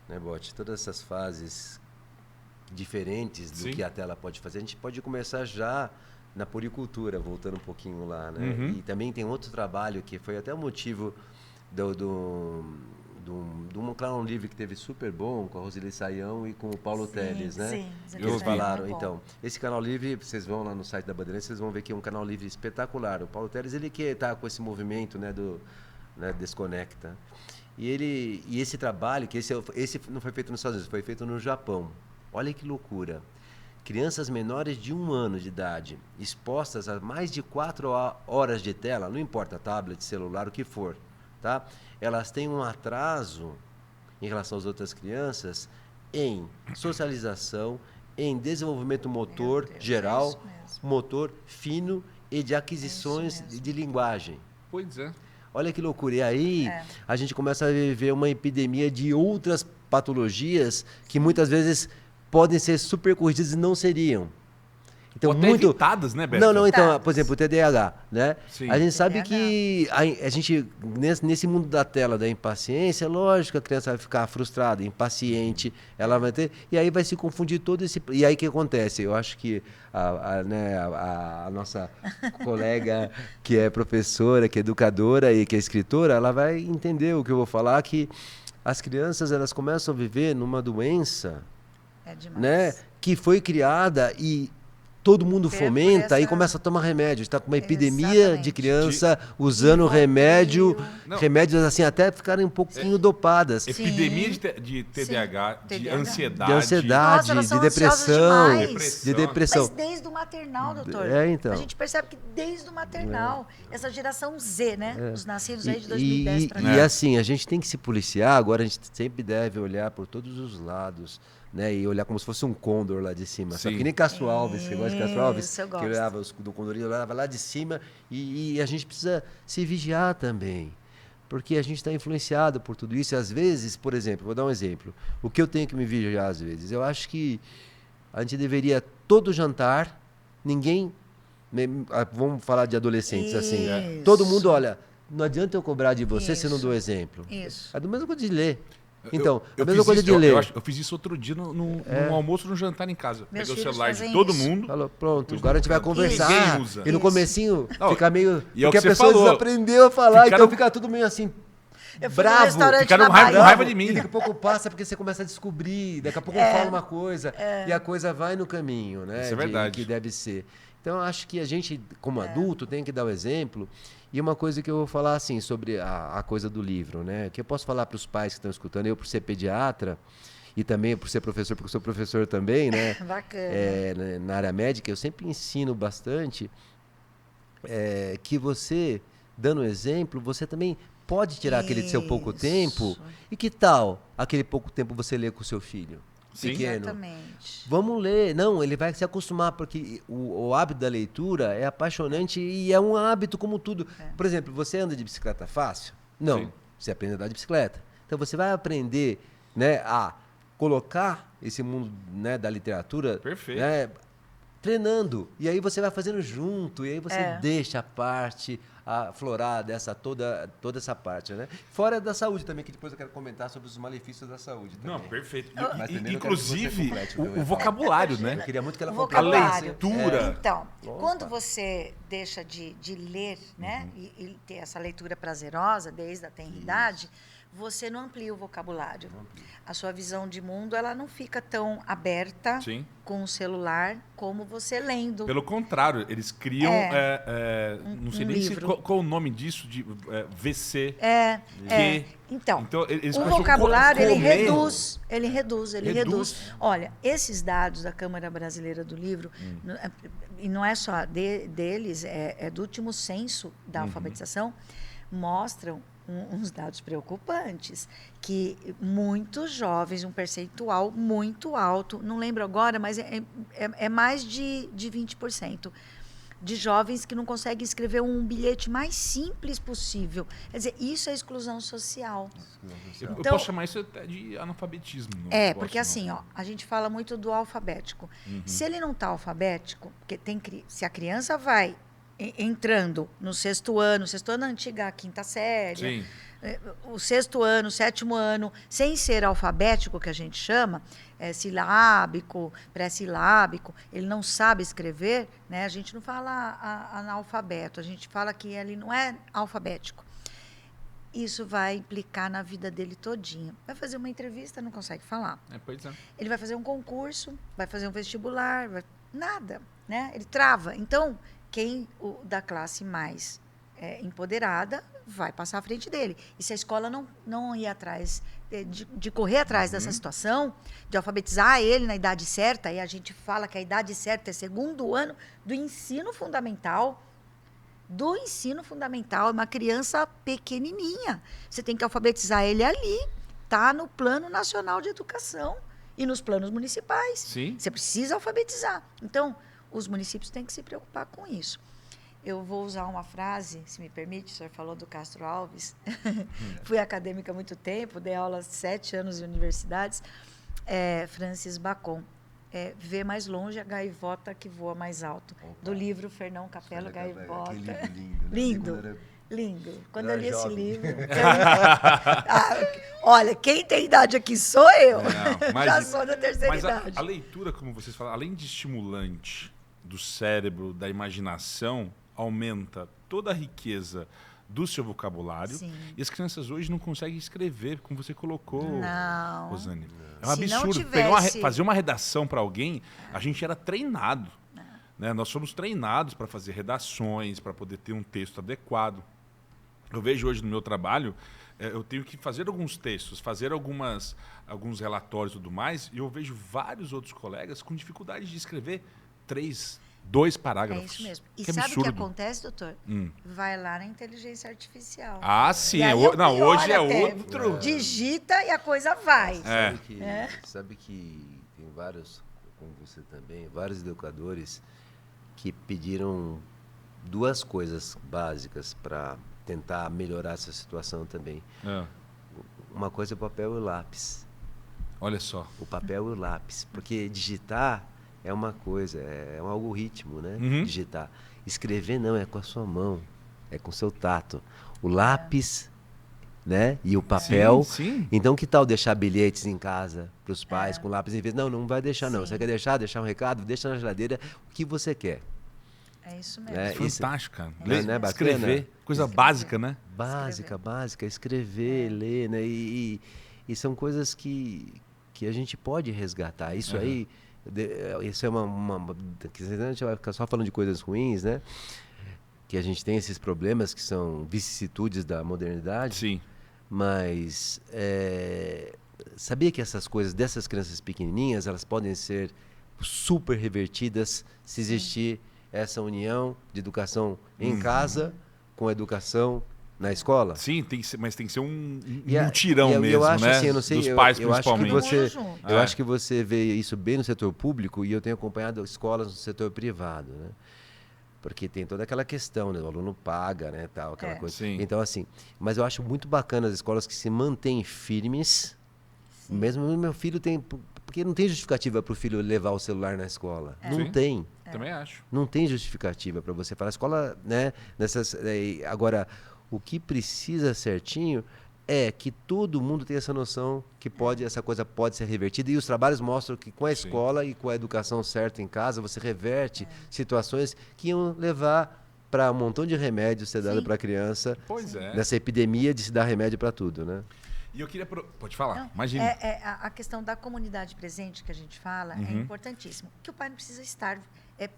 né, Bote, todas essas fases diferentes do que a tela pode fazer, a gente pode começar já na poricultura, voltando um pouquinho lá, né? E também tem outro trabalho que foi até o motivo de um Clown Livre que teve super bom, com a Roseli Saião e com o Paulo Teles, né? Sim, eles falaram, então, esse canal livre, vocês vão lá no site da Bandeirantes, vocês vão ver que é um canal livre espetacular. O Paulo Teles, ele que está com esse movimento, né, Desconecta. E esse trabalho, que esse não foi feito nos Estados Unidos, foi feito no Japão. Olha que loucura. Crianças menores de 1 ano de idade, expostas a mais de 4 horas de tela, não importa, tablet, celular, o que for, tá? Elas têm um atraso em relação às outras crianças em socialização, em desenvolvimento motor geral, motor fino e de aquisições de linguagem. Pois é. Olha que loucura. E aí a gente começa a viver uma epidemia de outras patologias que muitas vezes podem ser super corrigidas e não seriam. Então, ou até muito evitadas, né, Beto? Não, então, por exemplo, o TDAH, né? Sim. A gente sabe que a gente, nesse mundo da tela da impaciência, lógico, a criança vai ficar frustrada, impaciente, ela vai ter, e aí vai se confundir todo esse... E aí o que acontece? Eu acho que a nossa colega que é professora, que é educadora e que é escritora, ela vai entender o que eu vou falar, que as crianças, elas começam a viver numa doença, né, que foi criada e todo mundo fomenta e começa a tomar remédio. Está com uma epidemia de criança usando remédios assim, até ficarem um pouquinho dopadas. Epidemia de TDAH, de ansiedade. De ansiedade, Nossa, de depressão. De depressão. Mas desde o maternal, doutor. Então. A gente percebe que desde o maternal, essa geração Z, né? Os nascidos aí de 2010 para cá. E assim, a gente tem que se policiar, agora a gente sempre deve olhar por todos os lados. Né, e olhar como se fosse um condor lá de cima. Sabe? Que nem Castro Alves, você gosta de Castro Alves? Que olhava do condorinho, olhava lá de cima e a gente precisa se vigiar também. Porque a gente está influenciado por tudo isso. E às vezes, por exemplo, vou dar um exemplo. O que eu tenho que me vigiar às vezes? Eu acho que a gente deveria, todo jantar, ninguém... Vamos falar de adolescentes assim. Todo mundo, olha, não adianta eu cobrar de você se eu não dou exemplo. É do mesmo coisa de ler. Então, a mesma coisa de ler. Eu fiz isso outro dia num almoço, num jantar em casa. Peguei o celular de todo mundo. Falou, pronto, agora a gente vai conversar. Ninguém usa. E no comecinho fica meio... E é porque a pessoa desaprendeu a falar, então fica tudo meio assim, bravo. Ficaram com raiva de mim. E daqui a pouco passa porque você começa a descobrir, daqui a pouco fala uma coisa e a coisa vai no caminho, né? Isso é verdade. Que deve ser. Então, eu acho que a gente, como adulto, tem que dar o exemplo. E uma coisa que eu vou falar, assim, sobre a coisa do livro, né? Que eu posso falar para os pais que estão escutando, eu por ser pediatra e também por ser professor, porque eu sou professor também, né? Bacana. Na área médica, eu sempre ensino bastante que você, dando exemplo, você também pode tirar aquele seu pouco tempo. E que tal aquele pouco tempo você ler com o seu filho? Pequeno. Exatamente. Vamos ler. Não, ele vai se acostumar, porque o hábito da leitura é apaixonante e é um hábito como tudo. Por exemplo, você anda de bicicleta fácil? Não. Sim. Você aprende a andar de bicicleta. Então você vai aprender, né, a colocar esse mundo, né, da literatura, né, treinando. E aí você vai fazendo junto, e aí você deixa a parte aflorar toda essa parte, né? Fora da saúde também, que depois eu quero comentar sobre os malefícios da saúde também. Não, perfeito. Inclusive, o vocabulário, né? Eu queria muito que ela a leitura. Então, quando você deixa de ler, né? E ter essa leitura prazerosa desde a tenridade, você não amplia o vocabulário. A sua visão de mundo, ela não fica tão aberta Sim. com o celular como você lendo. Pelo contrário, eles criam, não sei um nem se, livro. qual o nome disso, de VC. Então, eles o começam a vocabulário, ele comer. reduz. Olha, esses dados da Câmara Brasileira do Livro, e não é só deles, é do último censo da alfabetização, mostram uns dados preocupantes, que muitos jovens, um percentual muito alto, não lembro agora, mas é mais de 20%, de jovens que não conseguem escrever um bilhete mais simples possível. Quer dizer, isso é exclusão social. Eu Então, posso chamar isso até de analfabetismo. porque assim, a gente fala muito do alfabético. Se ele não está alfabético, porque se a criança vai entrando no 6º ano antiga, a 5ª série, Sim. o 6º ano, 7º ano, sem ser alfabético, que a gente chama, silábico, pré-silábico, ele não sabe escrever, né? A gente não fala analfabeto, a gente fala que ele não é alfabético. Isso vai implicar na vida dele todinha. Vai fazer uma entrevista, não consegue falar. Pois é. Ele vai fazer um concurso, vai fazer um vestibular, nada, né? Ele trava. Então, quem da classe mais empoderada vai passar à frente dele. E se a escola não ir atrás, de correr atrás dessa situação, de alfabetizar ele na idade certa, e a gente fala que a idade certa é 2º ano do ensino fundamental, uma criança pequenininha. Você tem que alfabetizar ele ali, tá no Plano Nacional de Educação e nos planos municipais. Sim. Você precisa alfabetizar. Então, os municípios têm que se preocupar com isso. Eu vou usar uma frase, se me permite, o senhor falou do Castro Alves. Fui acadêmica há muito tempo, dei aula 7 anos em universidades. Francis Bacon. Vê mais longe a gaivota que voa mais alto. Opa. Do livro Fernão Capello, Gaivota. Que livro lindo, né? Lindo. Quando eu li esse livro... olha, quem tem idade aqui sou eu. Já sou da terceira idade. A leitura, como vocês falam, além de estimulante do cérebro, da imaginação, aumenta toda a riqueza do seu vocabulário. Sim. E as crianças hoje não conseguem escrever, como você colocou, não. Rosane. É um Se absurdo. tivesse... Fazer uma redação para alguém, a gente era treinado. Né? Nós somos treinados para fazer redações, para poder ter um texto adequado. Eu vejo hoje no meu trabalho, eu tenho que fazer alguns textos, fazer alguns relatórios e tudo mais, e eu vejo vários outros colegas com dificuldade de escrever 2 parágrafos. É isso mesmo. E que sabe absurdo. o que acontece, doutor? Vai lá na inteligência artificial. Sim. Hoje é outro. Digita e a coisa vai. Sabe que tem vários, como você também, vários educadores que pediram 2 coisas básicas para tentar melhorar essa situação também. Uma coisa é o papel e o lápis. Olha só. O papel e o lápis. Porque digitar é uma coisa, é um algoritmo, né? Digitar. Escrever não, é com a sua mão, é com o seu tato. O lápis, né? E o papel. Sim. Então, que tal deixar bilhetes em casa para os pais com lápis em vez? Não vai deixar não. Você quer deixar um recado? Deixa na geladeira o que você quer. É isso mesmo. Fantástico, cara. Né? Escrever, coisa básica, né? Básica, escrever, ler, né? E são coisas que a gente pode resgatar. Isso aí, isso é que a gente vai ficar só falando de coisas ruins, né? Que a gente tem esses problemas que são vicissitudes da modernidade. Sim. Mas sabia que essas coisas dessas crianças pequenininhas, elas podem ser super revertidas se existir essa união de educação em casa com educação na escola? Sim, mas tem que ser um mutirão mesmo, eu acho, né? Assim, eu não sei, dos pais, eu acho principalmente. Eu acho que você vê isso bem no setor público, e eu tenho acompanhado escolas no setor privado, né? Porque tem toda aquela questão, né? O aluno paga, né? Tal, aquela coisa. Sim. Então, assim, mas eu acho muito bacana as escolas que se mantêm firmes. Sim. Mesmo meu filho tem... Porque não tem justificativa para o filho levar o celular na escola. Não tem. Também acho. Não tem justificativa para você falar. A escola, né? Agora, o que precisa certinho é que todo mundo tenha essa noção que essa coisa pode ser revertida. E os trabalhos mostram que com a escola e com a educação certa em casa, você reverte situações que iam levar para um montão de remédios ser dado para a criança. Pois é. Nessa epidemia de se dar remédio para tudo, né? E eu queria... Pode falar, Não, imagine. a questão da comunidade presente que a gente fala é importantíssimo. Que o pai não precisa estar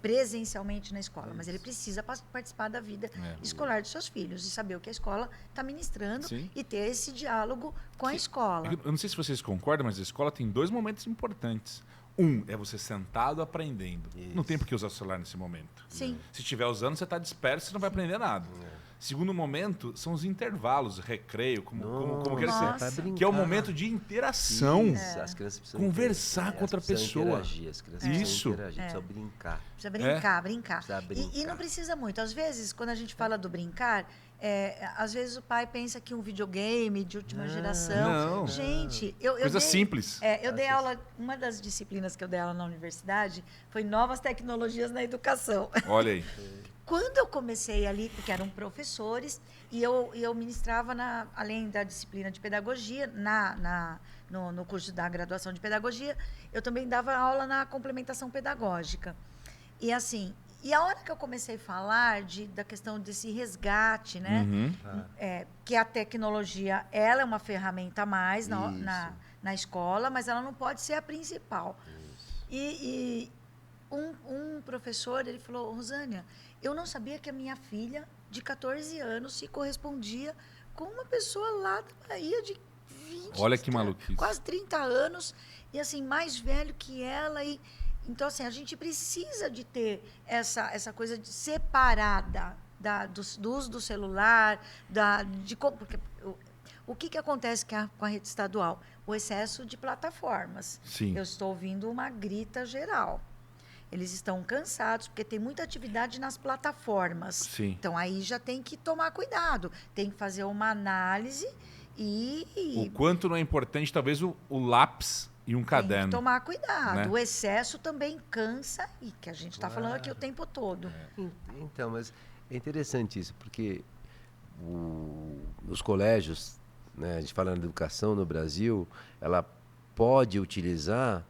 presencialmente na escola, mas ele precisa participar da vida escolar dos seus filhos e saber o que a escola está ministrando e ter esse diálogo com a escola. Eu não sei se vocês concordam, mas a escola tem 2 momentos importantes. Um é você sentado aprendendo. Não tem por que usar o celular nesse momento. Sim. Se estiver usando, você está disperso e não vai aprender nada. Segundo momento, são os intervalos, recreio, como quer Nossa. dizer. Que é o momento de interação. Isso, as crianças precisam Conversar com outra pessoa. Interagir, as crianças precisam interagir, precisam brincar. Precisa brincar. Precisa brincar. E não precisa muito. Às vezes, quando a gente fala do brincar, às vezes o pai pensa que um videogame de última geração... Não. Gente, Coisa simples. Eu dei aula... Uma das disciplinas que eu dei aula na universidade foi Novas Tecnologias na Educação. Olha aí. Quando eu comecei ali, porque eram professores, e eu ministrava, além da disciplina de pedagogia, no curso da graduação de pedagogia, eu também dava aula na complementação pedagógica. E assim, a hora que eu comecei a falar da questão desse resgate, né? Que a tecnologia, ela é uma ferramenta a mais na escola, mas ela não pode ser a principal. E um professor, ele falou, Rosânia, eu não sabia que a minha filha, de 14 anos, se correspondia com uma pessoa lá da Bahia de 20, Olha que maluquice. quase 30 anos, e assim, mais velho que ela. Então, assim, a gente precisa de ter essa coisa separada do uso do celular, porque o que acontece com a rede estadual? O excesso de plataformas. Sim. Eu estou ouvindo uma grita geral. Eles estão cansados, porque tem muita atividade nas plataformas. Sim. Então, aí já tem que tomar cuidado. Tem que fazer uma análise O quanto não é importante, talvez, o lápis e um caderno. Tem que tomar cuidado. Né? O excesso também cansa, e que a gente está falando aqui o tempo todo. Então, mas é interessante isso, porque os colégios, né, a gente fala na educação no Brasil, ela pode utilizar...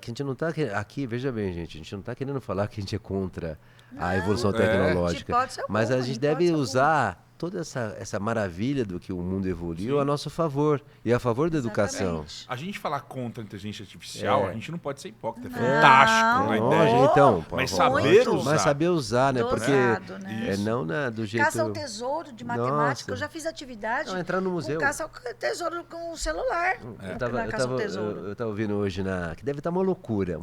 que a gente não está aqui, veja bem, gente, a gente não está querendo falar que a gente é contra a evolução tecnológica, mas a gente deve usar toda essa maravilha do que o mundo evoluiu a nosso favor e a favor da educação. A gente falar contra a inteligência artificial, a gente não pode ser hipócrita. É Não. fantástico a ideia. Então, Mas saber usar, né? Porque né? não do jeito... Caça ao tesouro de matemática. Nossa. Eu já fiz atividade entrar no museu. com caça ao tesouro com o celular. Eu estava ouvindo hoje que deve estar uma loucura.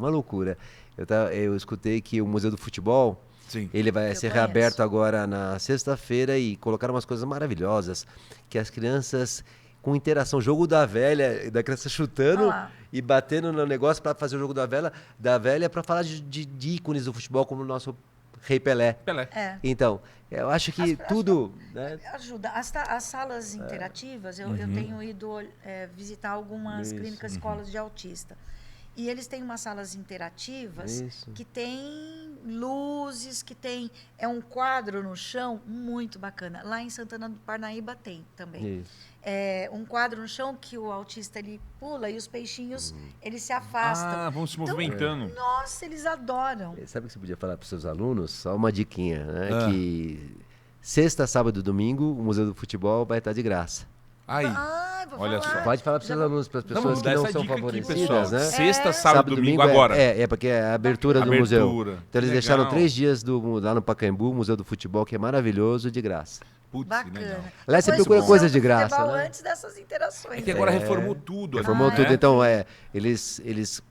Eu escutei que o Museu do Futebol, Sim. ele vai ser reaberto agora na sexta-feira e colocaram umas coisas maravilhosas, que as crianças com interação, jogo da velha, da criança chutando e batendo no negócio para fazer o jogo da velha para falar de ícones do futebol, como o nosso Rei Pelé. Então, eu acho que tudo... né? Ajuda. As salas interativas, eu tenho ido visitar algumas clínicas, escolas de autista. E eles têm umas salas interativas que tem luzes, que tem um quadro no chão muito bacana. Lá em Santana do Parnaíba tem também. Um quadro no chão que o autista ele pula e os peixinhos eles se afastam. Vão se movimentando. Então, nossa, eles adoram. Sabe o que você podia falar para os seus alunos? Só uma diquinha, né? Que sexta, sábado e domingo o Museu do Futebol vai estar de graça. Aí. Olha só. Pode falar para os seus alunos, para as pessoas que não são favorecidas, né? Sexta, sábado, domingo, agora. Porque é a abertura do museu. Então eles deixaram 3 dias lá no Pacaembu, Museu do Futebol, que é maravilhoso, de graça. Putz, bacana. Aliás, você procura coisa de graça, né? Antes dessas interações. É que agora reformou tudo. Reformou tudo. Então, eles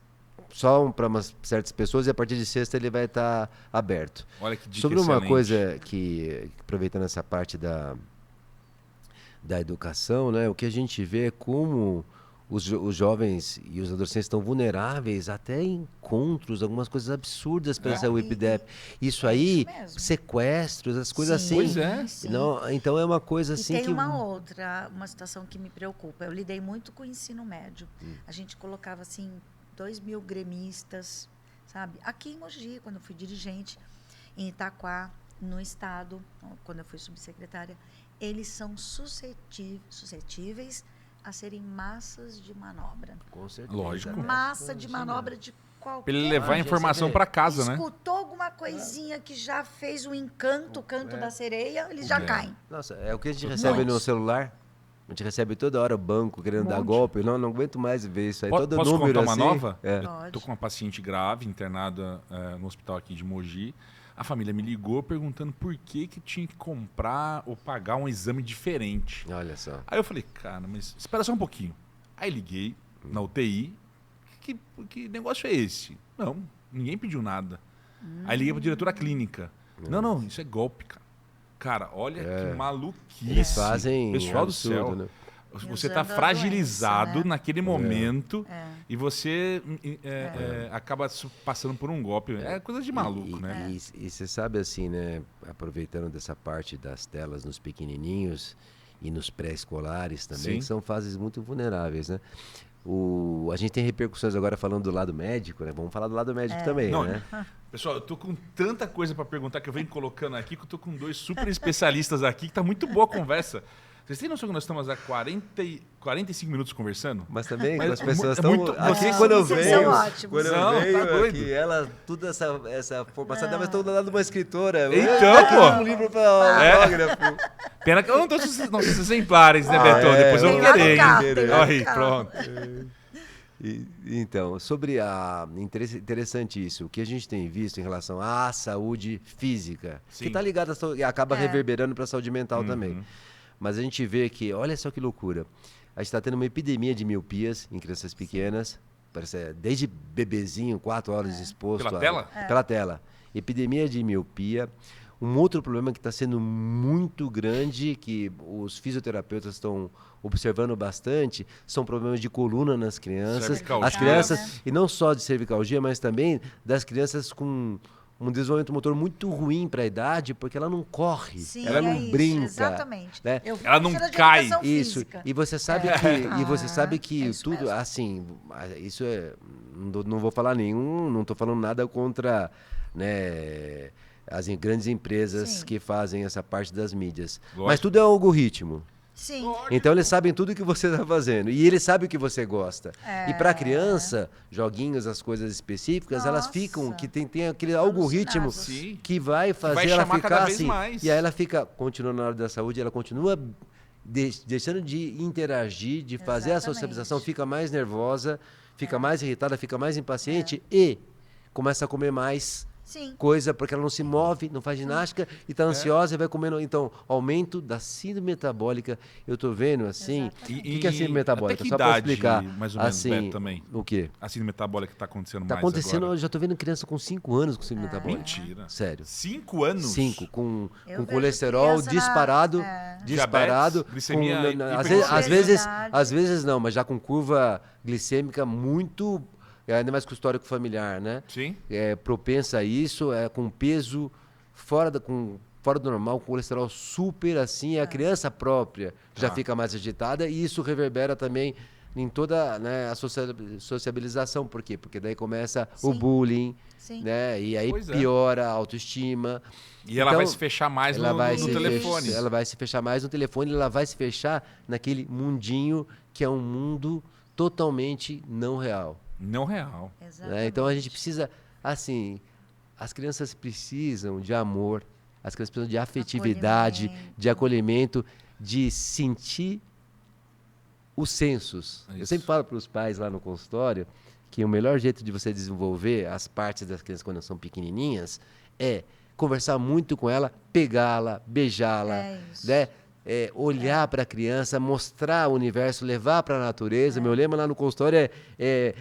só para certas pessoas e a partir de sexta ele vai estar aberto. Olha que dica Sobre uma excelente. coisa que, aproveitando essa parte da educação, né? O que a gente vê é como os jovens e os adolescentes estão vulneráveis até encontros, algumas coisas absurdas para essa WIPDEP. Isso aí, sequestros, as coisas assim. Pois é. Não, então é uma coisa assim tem uma situação que me preocupa. Eu lidei muito com o ensino médio. A gente colocava assim 2.000 gremistas, sabe? Aqui em Mogi, quando eu fui dirigente, em Itaquá, no estado, quando eu fui subsecretária, eles são suscetíveis a serem massas de manobra. Com certeza. Lógico. Massa de manobra de qualquer... Para ele levar a informação para casa, né? Escutou alguma coisinha que já fez o canto da sereia, eles já caem. Nossa, é o que a gente recebe no celular. A gente recebe toda hora o banco querendo dar golpe. Não aguento mais ver isso aí. Todo Posso número contar uma assim, nova? É. Eu tô com uma paciente grave, internada no hospital aqui de Mogi. A família me ligou perguntando por que tinha que comprar ou pagar um exame diferente. Olha só. Aí eu falei, cara, mas espera só um pouquinho. Aí liguei na UTI. Que negócio é esse? Não, ninguém pediu nada. Aí liguei pra diretora clínica. Não, isso é golpe, cara. Cara, olha que maluquice. Eles fazem Pessoal absurdo, do céu. né? Você está Usando a fragilizado doença, né? naquele momento e você acaba passando por um golpe. É coisa de maluco, né? E você sabe assim, né? Aproveitando dessa parte das telas nos pequenininhos e nos pré-escolares também, Sim. que são fases muito vulneráveis, né? A gente tem repercussões agora falando do lado médico, né? Vamos falar do lado médico também, Não, né? Pessoal, eu tô com tanta coisa para perguntar que eu venho colocando aqui, que eu tô com 2 super especialistas aqui, que tá muito boa a conversa. Vocês têm noção que nós estamos há 45 minutos conversando? Mas também Mas as pessoas é estão muito- aqui vocês- quando eu vocês venho, são ótimos. quando eu Não, venho tá doido. aqui, ela toda essa formação, mas estão do lado de uma escritora. Então, Eu queria pô. um livro para autógrafo. Pena que eu não tô esses nossos exemplares, né, Betão? Depois eu Tem vou lá no querer, carro, hein? tem lá no Aí, carro. pronto. Então, sobre interessante isso, o que a gente tem visto em relação à saúde física, Sim. que está ligada e acaba reverberando para a saúde mental também. Uhum. Mas a gente vê que, olha só que loucura, a gente está tendo uma epidemia de miopias em crianças pequenas, parece, desde bebezinho, 4 horas exposto. Pela tela? Pela tela. Epidemia de miopia. Um outro problema que está sendo muito grande, que os fisioterapeutas estão observando bastante, são problemas de coluna nas crianças. Cervicalgia. As crianças, e não só de cervicalgia, mas também das crianças com um desenvolvimento motor muito ruim para a idade, porque ela não corre, Sim, ela não isso, brinca. exatamente. Né? Eu fui Ela não professora de cai. educação Isso. física. E você sabe que é isso tudo mesmo. assim, isso é não vou falar não estou falando nada contra, né, as grandes empresas Sim. que fazem essa parte das mídias. Lógico. Mas tudo é um algoritmo. Sim. Então eles sabem tudo que você está fazendo. E eles sabem o que você gosta. E para a criança, joguinhos, as coisas específicas, elas Nossa. ficam, que tem aquele algoritmo Alucinados. Sim. que vai fazer vai ela chamar cada ficar vez assim. mais. E aí ela fica, continua na área da saúde, ela continua deixando de interagir, de fazer a Exatamente. socialização, fica mais nervosa, fica mais irritada, fica mais impaciente e começa a comer mais Sim. coisa, porque ela não se move, não faz ginástica e está ansiosa e vai comendo. Então, aumento da síndrome metabólica. Eu estou vendo assim. Exatamente. O que é síndrome metabólica? Até que Só para idade, explicar. mais ou menos, assim, Beto, também? o quê? A síndrome metabólica que tá acontecendo Está mais acontecendo, agora. eu já estou vendo criança com 5 anos com síndrome metabólica. Mentira. Sério. 5 anos? 5, com Eu vejo colesterol criança disparado, disparado, Diabetes, glicemia, hiperglicemia. às vezes não, mas já com curva glicêmica muito, ainda mais com o histórico familiar, né? Sim. Propensa a isso, com peso fora do normal, com colesterol super assim, a criança própria já fica mais agitada e isso reverbera também em toda, né, a sociabilização. Por quê? Porque daí começa o Sim. bullying, Sim. né? E aí Pois é. piora a autoestima. E ela Então, vai se fechar mais ela vai no se telefone. fechar- ela vai se fechar mais no telefone, ela vai se fechar naquele mundinho que é um mundo totalmente não real. Não real. Né? Exatamente. Então a gente precisa, assim, as crianças precisam de amor, as crianças precisam de afetividade, Acolhimento. de acolhimento, de sentir os sensos. Eu Isso. sempre falo para os pais lá no consultório que o melhor jeito de você desenvolver as partes das crianças quando são pequenininhas é conversar muito com ela, pegá-la, beijá-la, É isso. né? Olhar para a criança, mostrar o universo, levar para a natureza. Meu lema lá no consultório é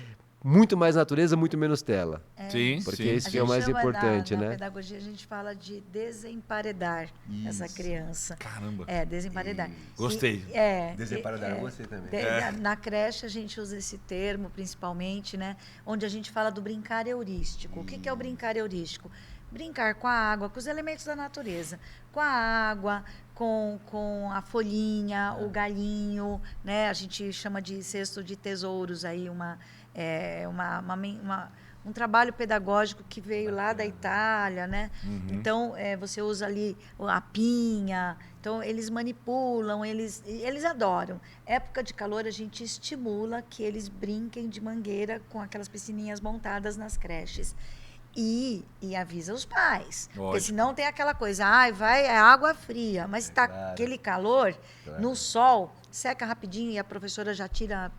muito mais natureza, muito menos tela. Sim, Porque sim. isso que é o mais chama importante, na né? pedagogia a gente fala de desemparedar essa Isso. criança. Caramba. Desemparedar. Gostei. Desemparedar, eu gostei também. Na creche a gente usa esse termo principalmente, né? Onde a gente fala do brincar heurístico. O que é o brincar heurístico? Brincar com a água, com os elementos da natureza. Com a água, com a folhinha, o galinho, né? A gente chama de cesto de tesouros aí, um trabalho pedagógico que veio lá da Itália, né? Então, você usa ali a pinha. Então, eles manipulam, eles adoram. Época de calor, a gente estimula que eles brinquem de mangueira com aquelas piscininhas montadas nas creches. E avisa os pais. Porque Lógico. senão tem aquela coisa, vai, é água fria. Mas está aquele calor, no sol, seca rapidinho e a professora já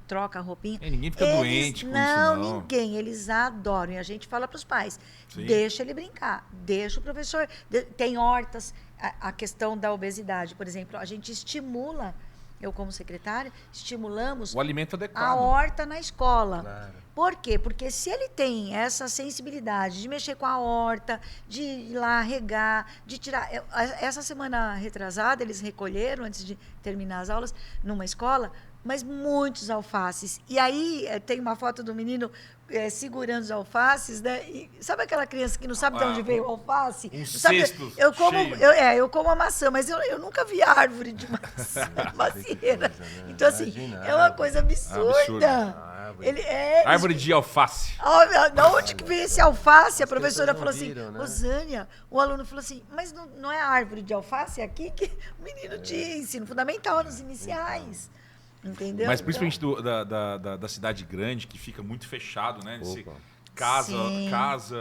troca a roupinha. E ninguém fica doente com isso, não. não. Eles adoram. E a gente fala para os pais, Sim. deixa ele brincar, deixa o professor... Tem hortas, a questão da obesidade, por exemplo, a gente estimula, eu como secretária, estimulamos O alimento adequado. a horta na escola. Claro. Por quê? Porque se ele tem essa sensibilidade de mexer com a horta, de ir lá regar, de tirar... Essa semana retrasada, eles recolheram, antes de terminar as aulas, numa escola, mas muitos alfaces. E aí tem uma foto do menino segurando os alfaces, né? E sabe aquela criança que não sabe de onde veio o alface? Cesto eu como, cheio. eu como a maçã, mas eu nunca vi árvore de maçã, macieira. Então, assim, Imagina, é uma coisa absurda. Árvore de alface. Da onde que veio esse alface? A professora falou assim, viram, né? Rosânia, o aluno falou assim, mas não é a árvore de alface aqui que o menino de ensino fundamental, nos iniciais. Entendeu? Mas principalmente da cidade grande, que fica muito fechado, né? Opa. Casa,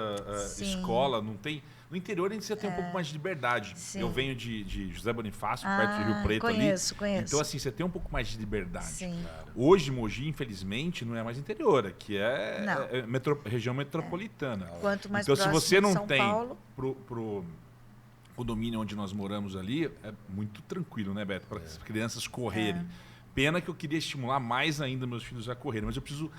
Sim. escola, não tem... No interior a gente tem um pouco mais de liberdade. Sim. Eu venho de José Bonifácio, perto de Rio Preto conheço. Então, assim, você tem um pouco mais de liberdade. Sim. Hoje, Mogi, infelizmente, não é mais interior, aqui é Não. região metropolitana. Quanto mais Então, se próximo você de não São tem Paulo, pro condomínio onde nós moramos ali, é muito tranquilo, né, Beto? Para as crianças correrem. Pena que eu queria estimular mais ainda meus filhos a correrem, mas eu preciso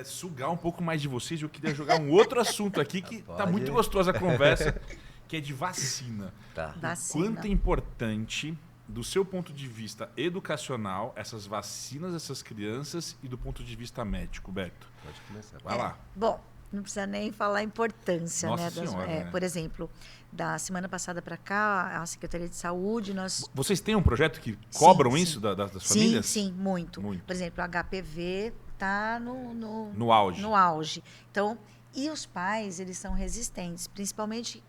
sugar um pouco mais de vocês. Eu queria jogar um outro assunto aqui que tá muito gostosa a conversa, que é de vacina. Tá. vacina. Quanto é importante, do seu ponto de vista educacional, essas vacinas dessas crianças e do ponto de vista médico, Beto? Pode começar. Vai lá. Bom, não precisa nem falar a importância, Nossa né? Senhora, né? Por exemplo, da semana passada para cá, a Secretaria de Saúde, nós... Vocês têm um projeto que cobram Sim, isso das famílias? Sim, muito. Muito. Por exemplo, o HPV está No auge. no auge. Então, e os pais, eles são resistentes, principalmente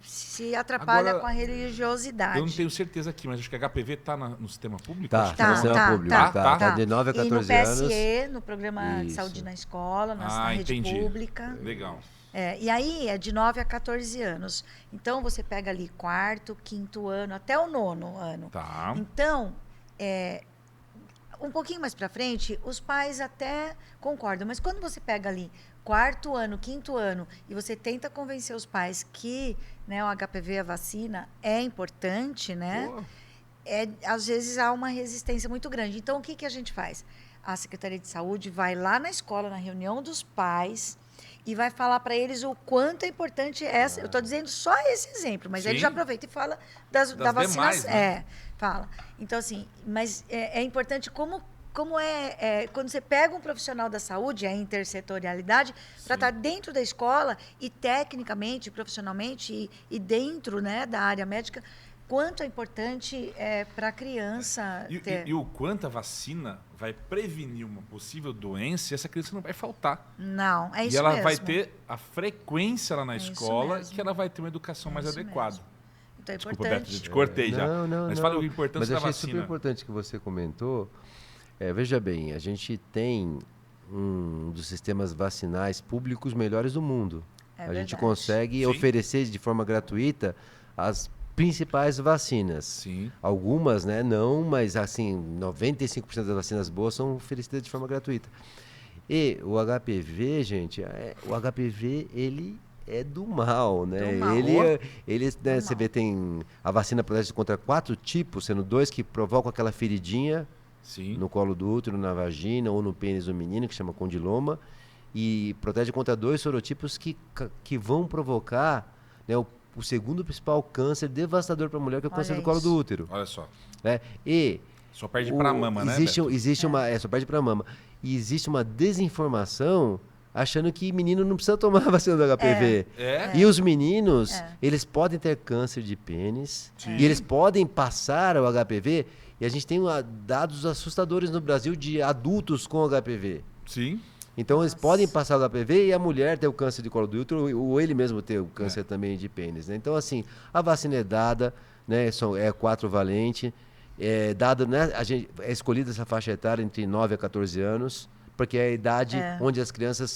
se atrapalha Agora, com a religiosidade. Eu não tenho certeza aqui, mas acho que HPV está no sistema público? Tá, Acho que tá no não. sistema público. Tá de 9 a E no 14 anos. PSE, no Programa de Isso. Saúde na Escola, na rede entendi. pública. Legal. E aí é de 9 a 14 anos. Então, você pega ali 4º, 5º ano, até o 9º ano. Tá. Então, um pouquinho mais para frente, os pais até concordam. Mas quando você pega ali 4º ano, 5º ano, e você tenta convencer os pais que, né, o HPV, a vacina, é importante, né? Pô. Às vezes há uma resistência muito grande. Então, o que a gente faz? A Secretaria de Saúde vai lá na escola, na reunião dos pais, e vai falar para eles o quanto é importante essa. Eu estou dizendo só esse exemplo, mas Sim. ele já aproveita e fala da vacinação. demais, né? Fala. Então, assim, mas é importante como quando você pega um profissional da saúde, a intersetorialidade, para estar dentro da escola e tecnicamente, profissionalmente e dentro, né, da área médica, quanto é importante para a criança ter... E o quanto a vacina vai prevenir uma possível doença e essa criança não vai faltar. Não, é isso E ela mesmo. vai ter a frequência lá na isso escola mesmo. que ela vai ter uma educação mais isso adequada. mesmo. Então é Desculpa, importante. Beto, eu te cortei já. Não. Mas fala a importância Mas da achei vacina. super importante que você comentou. Veja bem, a gente tem um dos sistemas vacinais públicos melhores do mundo. É a gente verdade. consegue Sim. oferecer de forma gratuita as principais vacinas. Sim. Algumas, né, não, mas assim, 95% das vacinas boas são oferecidas de forma gratuita. E o HPV, gente, o HPV, ele é do mal, né? Do mal. Ele né, você vê, tem a vacina protege contra 4 tipos, sendo 2 que provocam aquela feridinha Sim. no colo do útero, na vagina ou no pênis do menino, que chama condiloma, e protege contra 2 sorotipos que vão provocar, né, o segundo principal câncer devastador para a mulher, que é o Olha câncer do colo isso. do útero. Olha só. Né? E Só perde pra mama, né, existe, Beto? existe uma, só perde para mama. E existe uma desinformação achando que menino não precisa tomar a vacina do HPV. E os meninos, eles podem ter câncer de pênis, Sim. e eles podem passar o HPV, e a gente tem dados assustadores no Brasil de adultos com HPV. Sim. Então, eles podem passar o HPV e a mulher ter o câncer de colo do útero, ou ele mesmo ter o câncer também de pênis. Né? Então, assim, a vacina é dada, né? É 4-valente, é dada, né? É escolhida essa faixa etária entre 9 a 14 anos, porque é a idade onde as crianças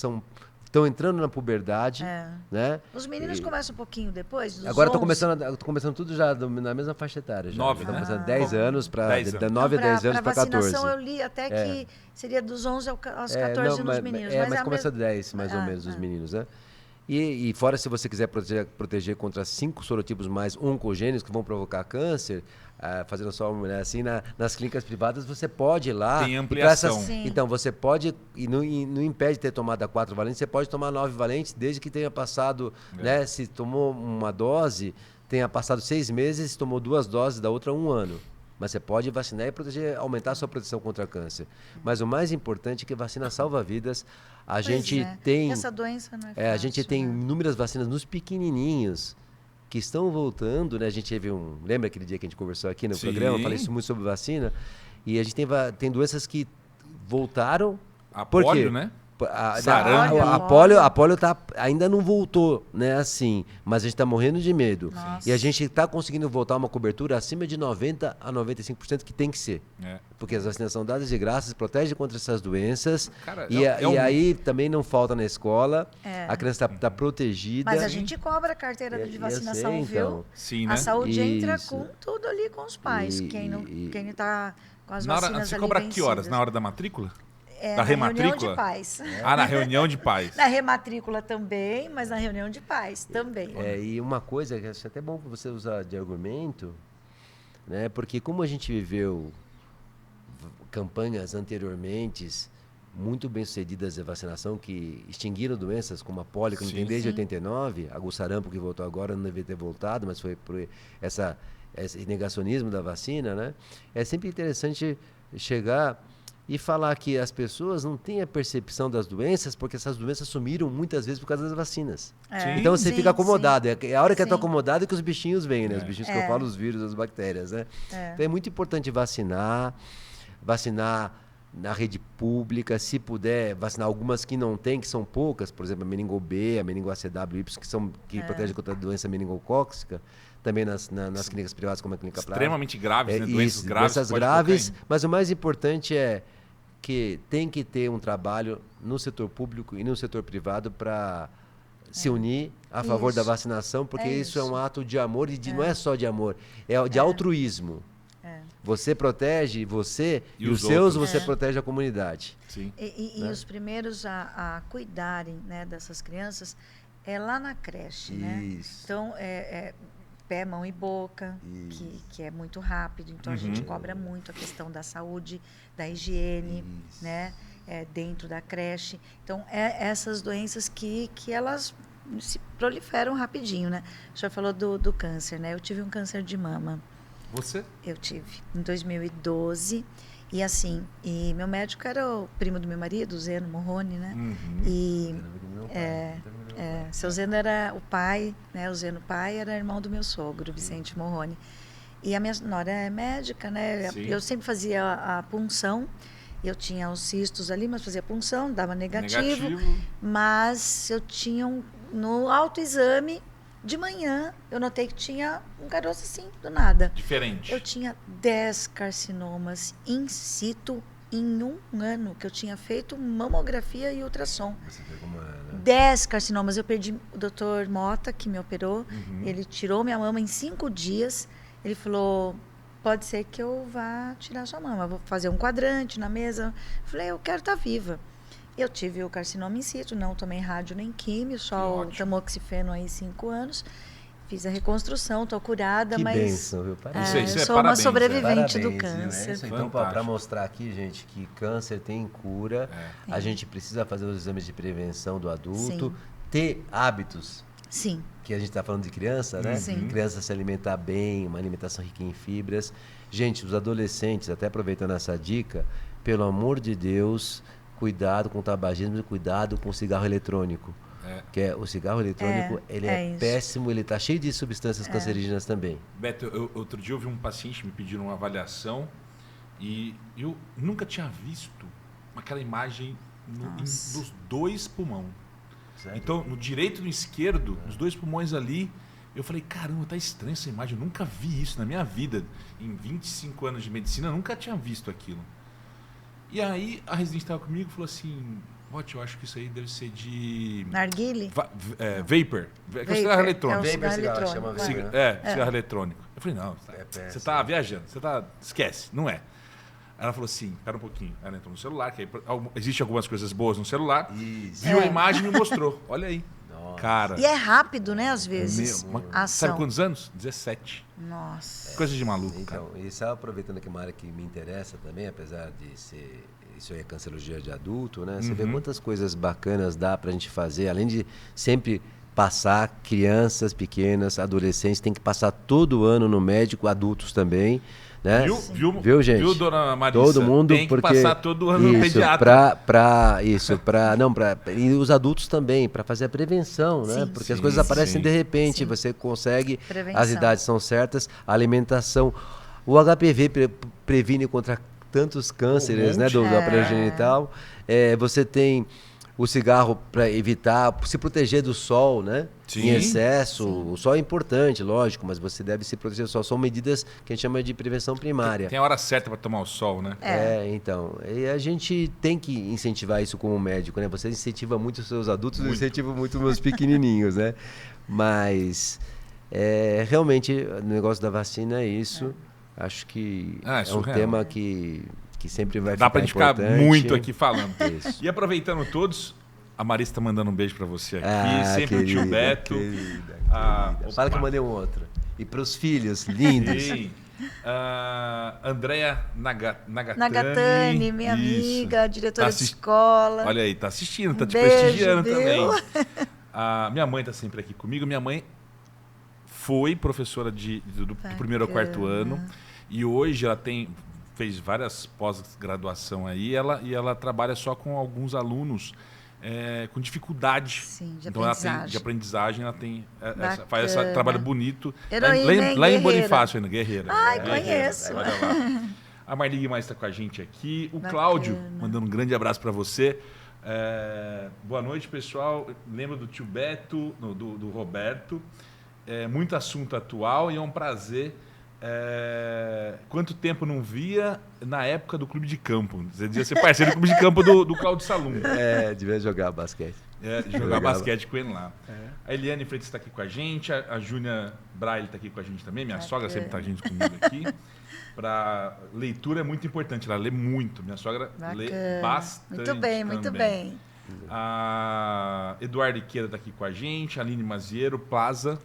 estão entrando na puberdade, né? Os meninos começam um pouquinho depois, dos Agora 11. tô começando tudo já na mesma faixa etária. Já. 9, Tá né? começando 10 anos para 10 anos. 9 a 10 anos para 14. vacinação eu li até que seria dos 11 aos 14 nos meninos. Mas começa 10 mais ou menos dos meninos, né? E fora, se você quiser proteger contra 5 sorotipos mais oncogênicos que vão provocar câncer, fazendo só uma mulher assim, nas clínicas privadas, você pode ir lá. Tem ampliação. Então, você pode, e não impede de ter tomado a 4 valentes, você pode tomar 9 valentes, desde que tenha passado, né? Se tomou uma dose, tenha passado 6 meses, se tomou 2 doses, da outra 1 ano. Mas você pode vacinar e proteger, aumentar a sua proteção contra câncer. Mas o mais importante é que vacina salva vidas. Essa doença não é fácil, a gente tem inúmeras vacinas nos pequenininhos que estão voltando, né? A gente teve lembra aquele dia que a gente conversou aqui no programa, falei muito sobre vacina, e a gente tem doenças que voltaram. A polio, né? A polio ainda não voltou, né, assim, mas a gente está morrendo de medo. Nossa. E a gente está conseguindo voltar a uma cobertura acima de 90% a 95% que tem que ser. Porque as vacinas são dadas de graça, protegem contra essas doenças. Cara, aí também não falta na escola, a criança está protegida. Mas a gente cobra a carteira de vacinação, viu? Sim, né? A saúde entra com tudo ali com os pais, quem está com as vacinas Você ali cobra vencidas. que horas? Na hora da matrícula? Da na rematrícula? reunião de pais. Na reunião de pais. Na rematrícula também, mas na reunião de pais também. E uma coisa que é até bom para você usar de argumento, né? Porque como a gente viveu campanhas anteriormente muito bem sucedidas de vacinação que extinguiram doenças como a polio, que não tem desde 89, o sarampo que voltou agora não devia ter voltado, mas foi por esse negacionismo da vacina, né? É sempre interessante chegar e falar que as pessoas não têm a percepção das doenças, porque essas doenças sumiram muitas vezes por causa das vacinas. Então você fica acomodado. É a hora que eu estou acomodado que os bichinhos vêm, né? Os bichinhos que eu falo, os vírus, as bactérias, né? Então é muito importante vacinar na rede pública, se puder vacinar algumas que não tem, que são poucas, por exemplo, a meningo B, a meningo ACWY, que protegem contra a doença meningocócica, também nas clínicas privadas, como a Clínica Prado. Extremamente graves, né? Doenças graves. Doenças graves, mas o mais importante é que tem que ter um trabalho no setor público e no setor privado para se unir a favor da vacinação, porque isso é um ato de amor e não é só de amor, é de altruísmo. Você protege você e os seus, você protege a comunidade. Sim. E os primeiros a cuidarem, né, dessas crianças é lá na creche, né? Então, pé, mão e boca, que é muito rápido. Então, a gente cobra muito a questão da saúde, da higiene, né? Dentro da creche. Então, essas doenças que elas se proliferam rapidinho, né? O senhor falou do câncer, né? Eu tive um câncer de mama. Você? Eu tive, em 2012. E assim, meu médico era o primo do meu marido, o Zeno Morrone, né? E seu Zeno era o pai, né? O Zeno pai era irmão do meu sogro, Vicente Morrone. E a minha nora é médica, né? Eu sempre fazia a punção. Eu tinha os cistos ali, mas fazia punção, dava negativo. Mas eu tinha no autoexame de manhã, eu notei que tinha um caroço assim, do nada. Diferente. Eu tinha 10 carcinomas in situ em 1 ano, que eu tinha feito mamografia e ultrassom. Você vê como é, né? 10 carcinomas. Eu perdi o doutor Mota, que me operou. Ele tirou minha mama em 5 dias. Ele falou, pode ser que eu vá tirar sua mama. Vou fazer um quadrante na mesa. Eu falei, eu quero estar viva. Eu tive o carcinoma in situ, não tomei rádio nem químio, só o tamoxifeno aí 5 anos. Fiz a reconstrução, estou curada, que mas... bênção, viu? Eu sou uma sobrevivente do câncer. Então, para mostrar aqui, gente, que câncer tem cura, a gente precisa fazer os exames de prevenção do adulto, ter hábitos. Sim. Que a gente está falando de criança, né? Sim. Criança se alimentar bem, uma alimentação rica em fibras. Gente, os adolescentes, até aproveitando essa dica, pelo amor de Deus, cuidado com o tabagismo e cuidado com o cigarro eletrônico. Que o cigarro eletrônico, ele é péssimo, ele está cheio de substâncias cancerígenas também. Beto, outro dia eu vi um paciente me pedindo uma avaliação e eu nunca tinha visto aquela imagem dos 2 pulmões. Sério? Então, no direito e no esquerdo, os 2 pulmões ali, eu falei, caramba, tá estranha essa imagem, eu nunca vi isso na minha vida. Em 25 anos de medicina, eu nunca tinha visto aquilo. E aí, a residente estava comigo e falou assim, Bote, eu acho que isso aí deve ser de... Narguile? Vapor. É cigarro eletrônico. Cigarro cigarro, chama eletrônico. vapor, Cigarro eletrônico. Eu falei, não, você tá viajando, esquece, não é. Ela falou assim, espera um pouquinho. Ela entrou no celular, que aí, existe algumas coisas boas no celular. Isso. Viu a imagem e me mostrou. Olha aí. Nossa. Cara. E é rápido, né, às vezes, a ação. Sabe quantos anos? 17. Nossa. Coisa de maluco, Então, cara. e só aproveitando aqui uma área que me interessa também, apesar de ser... Isso aí é cancerologia de adulto, né? Você vê quantas coisas bacanas dá pra gente fazer, além de sempre passar crianças pequenas, adolescentes, tem que passar todo ano no médico, adultos também, né? Viu, gente? Viu, dona Marissa? Todo mundo, tem que porque passar todo ano no pediatra. E os adultos também, para fazer a prevenção, né? Sim, porque as coisas aparecem de repente, você consegue, Prevenção. as idades são certas, a alimentação. O HPV previne contra tantos cânceres, né, do aparelho genital. Você tem o cigarro para evitar, se proteger do sol, né? Sim. Em excesso. O sol é importante, lógico, mas você deve se proteger do sol. São medidas que a gente chama de prevenção primária. Tem a hora certa para tomar o sol, né? Então. E a gente tem que incentivar isso como médico, né? Você incentiva muito os seus adultos, eu incentivo muito os meus pequenininhos, né? Mas, realmente, o negócio da vacina é isso. Acho que é um tema que sempre vai Dá ficar pra gente ficar importante. muito aqui falando. Isso. E aproveitando todos, a Marissa tá mandando um beijo pra você aqui. Sempre querida, o tio Beto. querida. Fala que eu opa. mandei um outro. E pros filhos lindos. Sim. Andréia Nagatani. Nagatani, minha Isso. amiga, diretora Tá de escola. Olha aí, tá assistindo, tá te Beijo, prestigiando viu? também. Minha mãe tá sempre aqui comigo. Minha mãe foi professora do primeiro ao quarto ano. E hoje ela fez várias pós-graduação aí e ela trabalha só com alguns alunos com dificuldade. Sim, de então aprendizagem. de aprendizagem ela tem faz Bacana. esse trabalho bonito. Heroína, hein, lá em guerreira. Bonifácio ainda, guerreira. Ai, Guerreira, conheço. vai lá. A Marli Guimarães está com a gente aqui. O Bacana. Cláudio, mandando um grande abraço para você. Boa noite, pessoal. Lembra do tio Beto, do Roberto. Muito assunto atual e é um prazer. Quanto tempo não via na época do clube de campo? Você dizia ser parceiro do clube de campo do Cláudio Salum. Devia jogar basquete. Jogar basquete com ele lá. A Eliane Freitas está aqui com a gente, a Júnia Braille está aqui com a gente também, minha sogra sempre está junto comigo aqui. Para leitura é muito importante, ela lê muito. Minha sogra lê bastante. Muito bem, muito bem. A Eduardo Iqueira está aqui com a gente, a Aline Maziero, Plaza.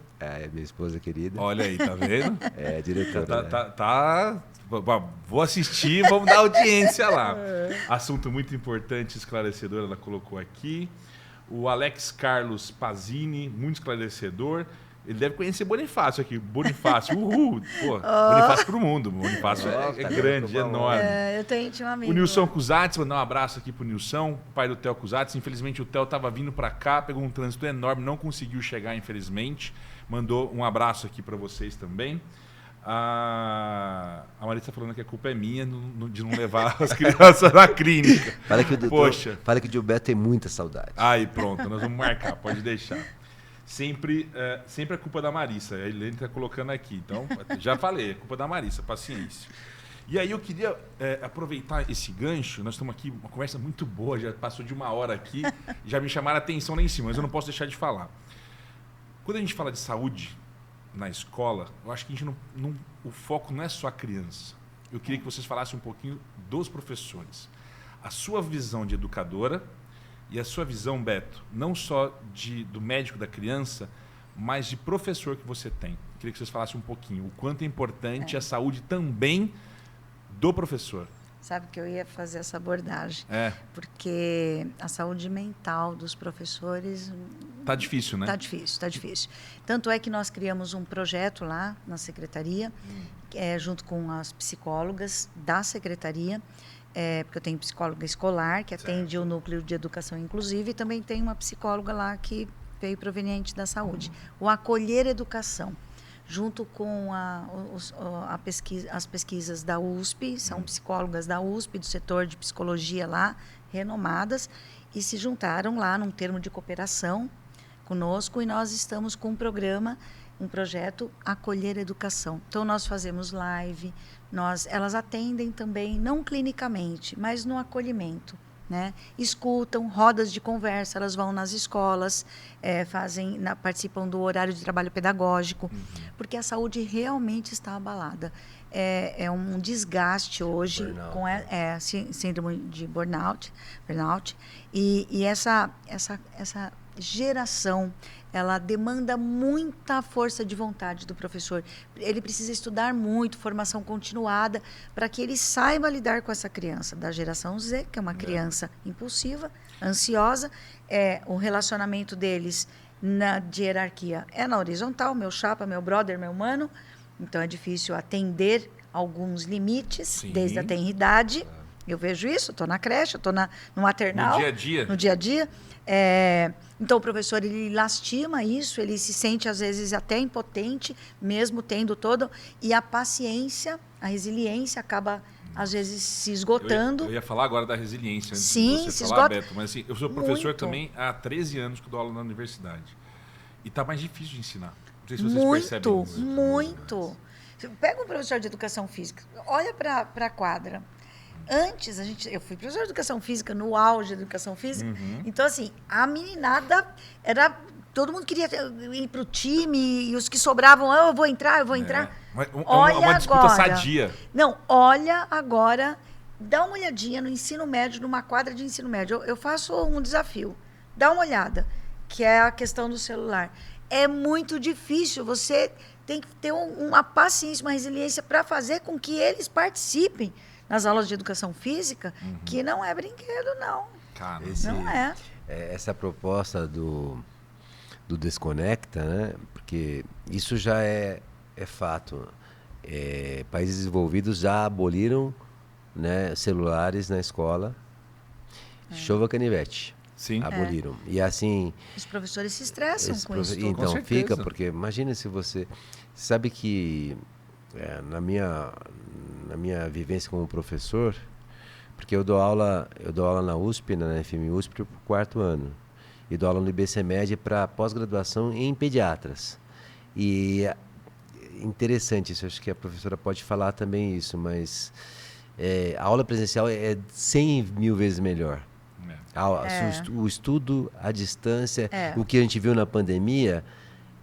Minha esposa querida. Olha aí, tá vendo? Diretora. Vou assistir, vamos dar audiência lá. Assunto muito importante, esclarecedor, ela colocou aqui. O Alex Carlos Pazini, muito esclarecedor. Ele deve conhecer Bonifácio aqui. Bonifácio, uhul! Pô, Bonifácio pro mundo. Bonifácio é grande, é enorme. Eu tenho um amigo. O Nilson Cusatz, mandar um abraço aqui pro Nilson, pai do Theo Cusatz. Infelizmente o Theo estava vindo para cá, pegou um trânsito enorme, não conseguiu chegar, infelizmente. Mandou um abraço aqui para vocês também. A Marisa falando que a culpa é minha de não levar as crianças na clínica. Fala que o Poxa. Fala que o Gilberto tem muita saudade. Aí, pronto, nós vamos marcar, pode deixar. Sempre é culpa da Marissa. A Helene está colocando aqui. Então, já falei, é culpa da Marissa, paciência. E aí eu queria aproveitar esse gancho. Nós estamos aqui, uma conversa muito boa, já passou de 1 hora aqui, já me chamaram a atenção lá em cima, mas eu não posso deixar de falar. Quando a gente fala de saúde na escola, eu acho que a gente o foco não é só a criança. Eu queria que vocês falassem um pouquinho dos professores. A sua visão de educadora e a sua visão, Beto, não só do médico da criança, mas de professor que você tem. Eu queria que vocês falassem um pouquinho o quanto é importante a saúde também do professor. Sabe que eu ia fazer essa abordagem. Porque a saúde mental dos professores... Tá difícil, né? Tá difícil. Tanto é que nós criamos um projeto lá na secretaria, junto com as psicólogas da secretaria, porque eu tenho psicóloga escolar, que atende o núcleo de educação inclusiva, e também tem uma psicóloga lá que veio proveniente da saúde. O Acolher Educação, junto com as pesquisas da USP, são psicólogas da USP, do setor de psicologia lá, renomadas, e se juntaram lá num termo de cooperação conosco, e nós estamos com um projeto Acolher Educação. Então, nós fazemos live, elas atendem também, não clinicamente, mas no acolhimento, né? Escutam, rodas de conversa, elas vão nas escolas, participam do horário de trabalho pedagógico, porque a saúde realmente está abalada. É um desgaste hoje Burnout, com síndrome de burnout e essa geração, ela demanda muita força de vontade do professor. Ele precisa estudar muito, formação continuada, para que ele saiba lidar com essa criança da geração Z, que é uma criança impulsiva, ansiosa. O relacionamento deles de hierarquia é na horizontal, meu chapa, meu brother, meu mano. Então, é difícil atender alguns limites, desde a tenridade. Eu vejo isso, estou na creche, estou no maternal. No dia a dia. Então, o professor, ele lastima isso, ele se sente, às vezes, até impotente, mesmo tendo todo... E a paciência, a resiliência acaba, às vezes, se esgotando. Eu ia falar agora da resiliência, antes Sim, de você se falar, esgota. Beto. Mas assim, eu sou professor Muito. também há 13 anos que dou aula na universidade. E está mais difícil de ensinar. Não sei se vocês percebem isso. Muito. Pega um professor de educação física, olha para a quadra. Antes, eu fui professor de educação física, no auge da educação física. Então, assim, a meninada era... Todo mundo queria ir para o time, e os que sobravam, eu vou entrar. Olha uma disputa agora. sadia. Não, olha agora, dá uma olhadinha no ensino médio, numa quadra de ensino médio. Eu faço um desafio, dá uma olhada, que é a questão do celular. É muito difícil, você tem que ter uma paciência, uma resiliência para fazer com que eles participem nas aulas de educação física, que não é brinquedo, não. Cara, Não é. Essa proposta do Desconecta, né? Porque isso já é fato. Países desenvolvidos já aboliram, né, celulares na escola. Chova canivete. Sim. Aboliram. E assim... Os professores se estressam com isso tudo. Com Então, certeza. fica, porque imagina se você... Sabe que na minha vivência como professor, porque eu dou aula na USP, na FM USP, para o 4º ano. E dou aula no IBCMED para pós-graduação em pediatras. E interessante isso, acho que a professora pode falar também isso, mas a aula presencial é 100 mil vezes melhor. O estudo à distância, o que a gente viu na pandemia,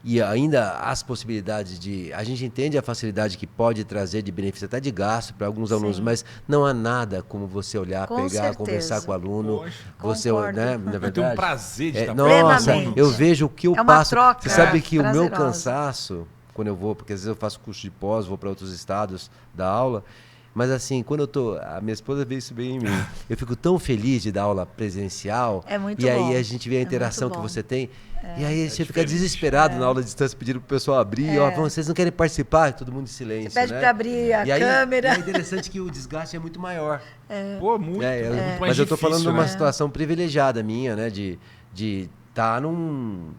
e ainda as possibilidades de... A gente entende a facilidade que pode trazer de benefício, até de gasto para alguns alunos, mas não há nada como você olhar, Com pegar, certeza. conversar com o aluno. Poxa, você, concordo. né, na verdade, eu tenho um prazer de estar nossa, Plenamente. eu vejo o que eu É uma passo. troca Você sabe que o meu prazerosa. cansaço, quando eu vou, porque às vezes eu faço curso de pós, vou para outros estados da aula, mas assim, quando eu tô... A minha esposa vê isso bem em mim. Eu fico tão feliz de dar aula presencial. É muito E aí bom. a gente vê a interação que muito bom. você tem. E aí você fica diferente. desesperado na aula de distância, pedindo pro pessoal abrir. Ó, vocês não querem participar? Todo mundo em silêncio, Você pede né? para abrir a E aí, câmera. e é interessante que o desgaste é muito maior. Pô, muito, muito mais Mas eu tô falando difícil, numa né? situação privilegiada minha, né? De estar num...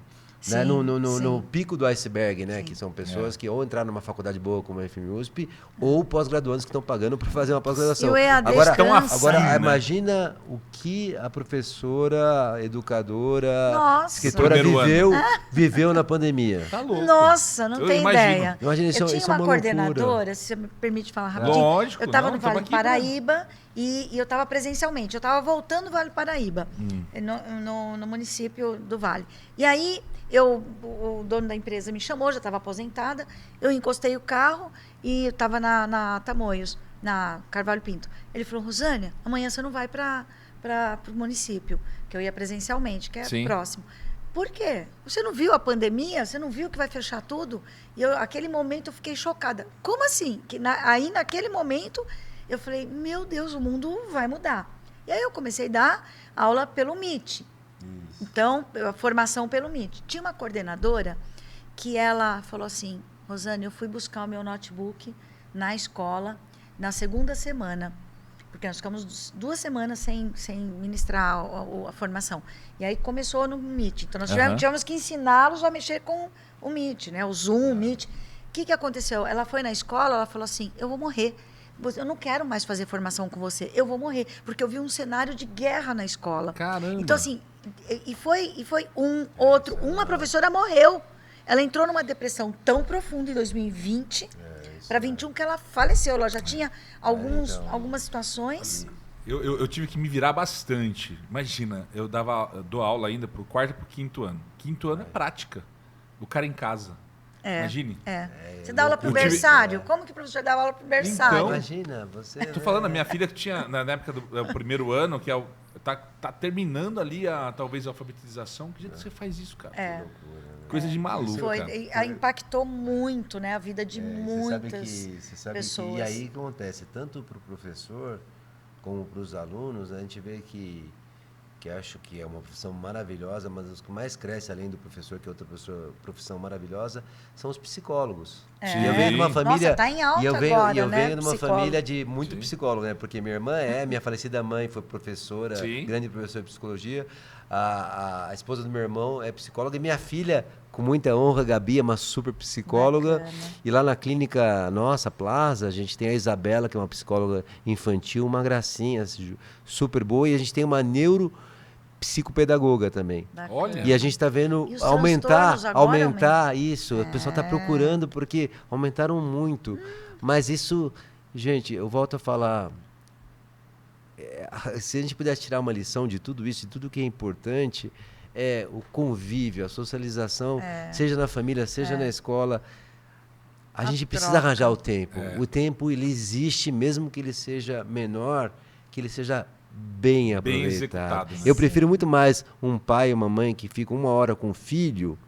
Né, Sim, no sim. pico do iceberg, né? Sim. Que são pessoas que ou entraram numa faculdade boa como a FM USP, ou pós-graduandos que estão pagando para fazer uma pós-graduação. E o EAD Agora, cansa. agora né? imagina o que a professora, educadora, Nossa. escritora Primeiro viveu na pandemia. Tá louco. Nossa, não Eu tem imagino. ideia. Imagina, isso Eu tinha é uma uma loucura. coordenadora, se você me permite falar rapidinho. Lógico, Eu estava não, no tamo Vale aqui do Paraíba e eu estava presencialmente. Eu estava voltando do Vale do Paraíba, no município do Vale. E aí, o dono da empresa me chamou, já estava aposentada. Eu encostei o carro e eu estava na Tamoios, na Carvalho Pinto. Ele falou, Rosânia, amanhã você não vai para o município, que eu ia presencialmente, que é Sim. próximo. Por quê? Você não viu a pandemia? Você não viu que vai fechar tudo? E aquele momento eu fiquei chocada. Como assim? Aí, naquele momento, eu falei, meu Deus, o mundo vai mudar. E aí eu comecei a dar aula pelo Meet. Então, a formação pelo Meet. Tinha uma coordenadora que ela falou assim, Rosane, eu fui buscar o meu notebook na escola na segunda semana, porque nós ficamos 2 semanas sem ministrar a formação. E aí começou no Meet. Então, nós tivemos que ensiná-los a mexer com o Meet, né? O Zoom, o Meet. O que aconteceu? Ela foi na escola, ela falou assim, eu vou morrer. Eu não quero mais fazer formação com você. Eu vou morrer. Porque eu vi um cenário de guerra na escola. Caramba. Então, assim, e foi outro. Uma professora morreu. Ela entrou numa depressão tão profunda em 2020 para 21 que ela faleceu. Ela já tinha algumas situações. Eu tive que me virar bastante. Imagina, eu dou aula ainda pro 4º e pro 5º ano. 5º ano é prática. O cara em casa. Imagine. Você dá aula pro berçário? Como que o professor dá aula pro berçário? Então, Imagina, você... Tô falando, a minha filha que tinha, na época do 1º ano, que tá terminando ali, talvez, a alfabetização. Que jeito você faz isso, cara? Coisa de maluco, cara. Impactou muito, né? A vida de muitas você sabe pessoas. Que, e aí o que acontece? Tanto para o professor como para os alunos, a gente vê que acho que é uma profissão maravilhosa, mas os que mais cresce, além do professor, que é outra profissão maravilhosa, são os psicólogos. E eu venho de uma família... Nossa, tá em alta e eu venho agora, de uma família de muito psicólogo, né? Porque minha irmã minha falecida mãe foi professora, grande professora de psicologia. A esposa do meu irmão é psicóloga e minha filha, com muita honra, Gabi, é uma super psicóloga. Bacana. E lá na clínica nossa, Plaza, a gente tem a Isabela, que é uma psicóloga infantil, uma gracinha, super boa. E a gente tem uma neuropsicopedagoga também. Olha. E a gente está vendo aumentar isso. O pessoal está procurando porque aumentaram muito. Mas isso, gente, eu volto a falar... se a gente pudesse tirar uma lição de tudo isso, de tudo que é importante, é o convívio, a socialização, seja na família, seja na escola. A gente precisa arranjar o tempo. O tempo, ele existe, mesmo que ele seja menor, que ele seja bem aproveitado. Executado, né? Eu prefiro muito mais um pai e uma mãe que ficam 1 hora com o filho,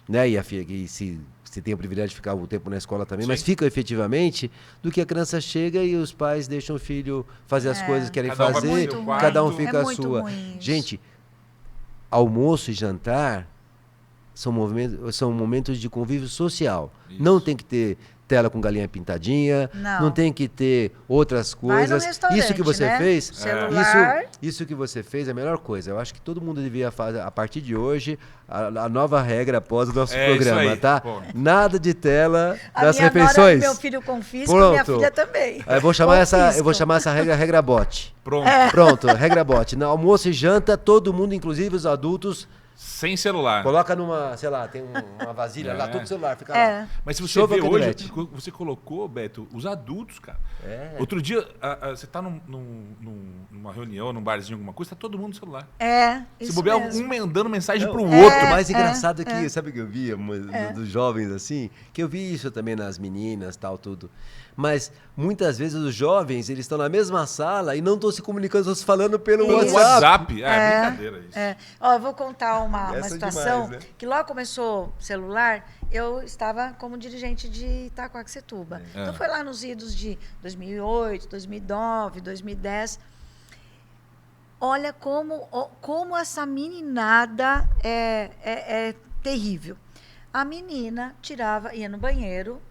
né? E a filha que se tem o privilégio de ficar um tempo na escola também, mas ficam efetivamente, do que a criança chega e os pais deixam o filho fazer as coisas que querem fazer, cada um fica a sua. Gente, almoço e jantar são momentos de convívio social. Isso. Não tem que ter tela com galinha pintadinha, não tem que ter outras coisas. Isso que você fez, isso que você fez é a melhor coisa. Eu acho que todo mundo devia fazer, a partir de hoje, a nova regra após o nosso programa, tá? Pô. Nada de tela das refeições. Meu filho confisca, minha filha também. Eu vou chamar essa regra bote. Pronto, regra bote. No almoço e janta, todo mundo, inclusive os adultos, sem celular. Coloca numa, sei lá, tem uma vasilha lá, todo celular, fica lá. Mas se você vê hoje, você colocou, Beto, os adultos, cara. Outro dia, você tá numa reunião, num barzinho, alguma coisa, tá todo mundo no celular. Isso se bobear, mesmo. mandando mensagem pro outro. O mais engraçado é que, sabe o que eu via dos jovens assim? Que eu vi isso também nas meninas, tal, tudo. Mas muitas vezes os jovens, eles estão na mesma sala e não estão se comunicando, estão se falando pelo WhatsApp. Brincadeira isso. Eu vou contar uma situação demais, né? que logo começou o celular, eu estava como dirigente de Itacoaxetuba. Então foi lá nos idos de 2008, 2009, 2010. Olha como essa meninada é terrível. A menina ia no banheiro,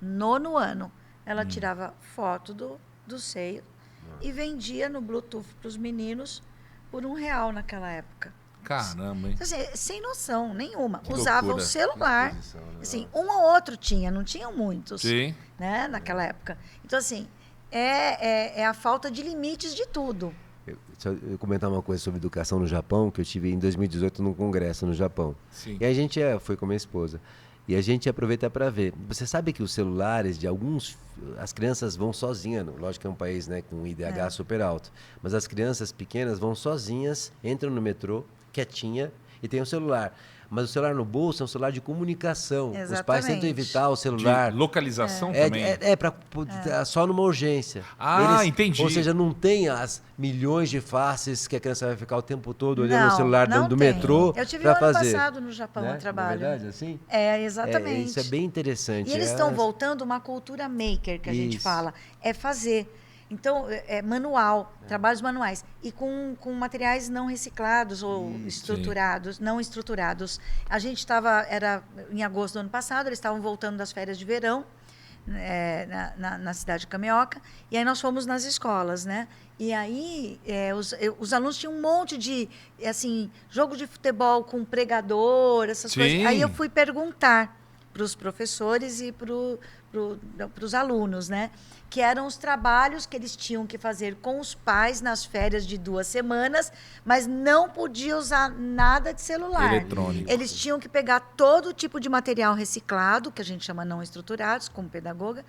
9º ano. Ela tirava foto do seio e vendia no Bluetooth para os meninos por R$1 naquela época. Caramba, hein? Então, assim, sem noção nenhuma. Usava o celular. Assim, um ou outro tinha, não tinham muitos. Sim. Né, naquela época. Então, assim, é a falta de limites de tudo. Eu comentar uma coisa sobre educação no Japão, que eu tive em 2018 num congresso no Japão. Sim. E a gente foi com a minha esposa. E a gente aproveita para ver. Você sabe que os celulares de alguns... As crianças vão sozinhas. Lógico que é um país, né, com IDH super alto. Mas as crianças pequenas vão sozinhas, entram no metrô, quietinha, e tem um celular. Mas o celular no bolso é um celular de comunicação. Exatamente. Os pais tentam evitar o celular. De localização também? Só numa urgência. Entendi. Ou seja, não tem as milhões de faces que a criança vai ficar o tempo todo olhando o celular dentro do metrô. Eu tive ano passado no Japão, né? no trabalho. Não é verdade, assim? Exatamente. Isso é bem interessante. E eles estão voltando uma cultura maker, que a gente fala. É fazer. Então, manual, trabalhos manuais. E com materiais não reciclados ou não estruturados. A gente era em agosto do ano passado, eles estavam voltando das férias de verão, na cidade de Kameoka, e aí nós fomos nas escolas, né? E aí os alunos tinham um monte de, assim, jogo de futebol com pregador, essas coisas. Aí eu fui perguntar para os professores e para os alunos, né? Que eram os trabalhos que eles tinham que fazer com os pais nas férias de 2 semanas, mas não podia usar nada de celular. Eletrônico. Eles tinham que pegar todo tipo de material reciclado, que a gente chama não estruturados, como pedagoga,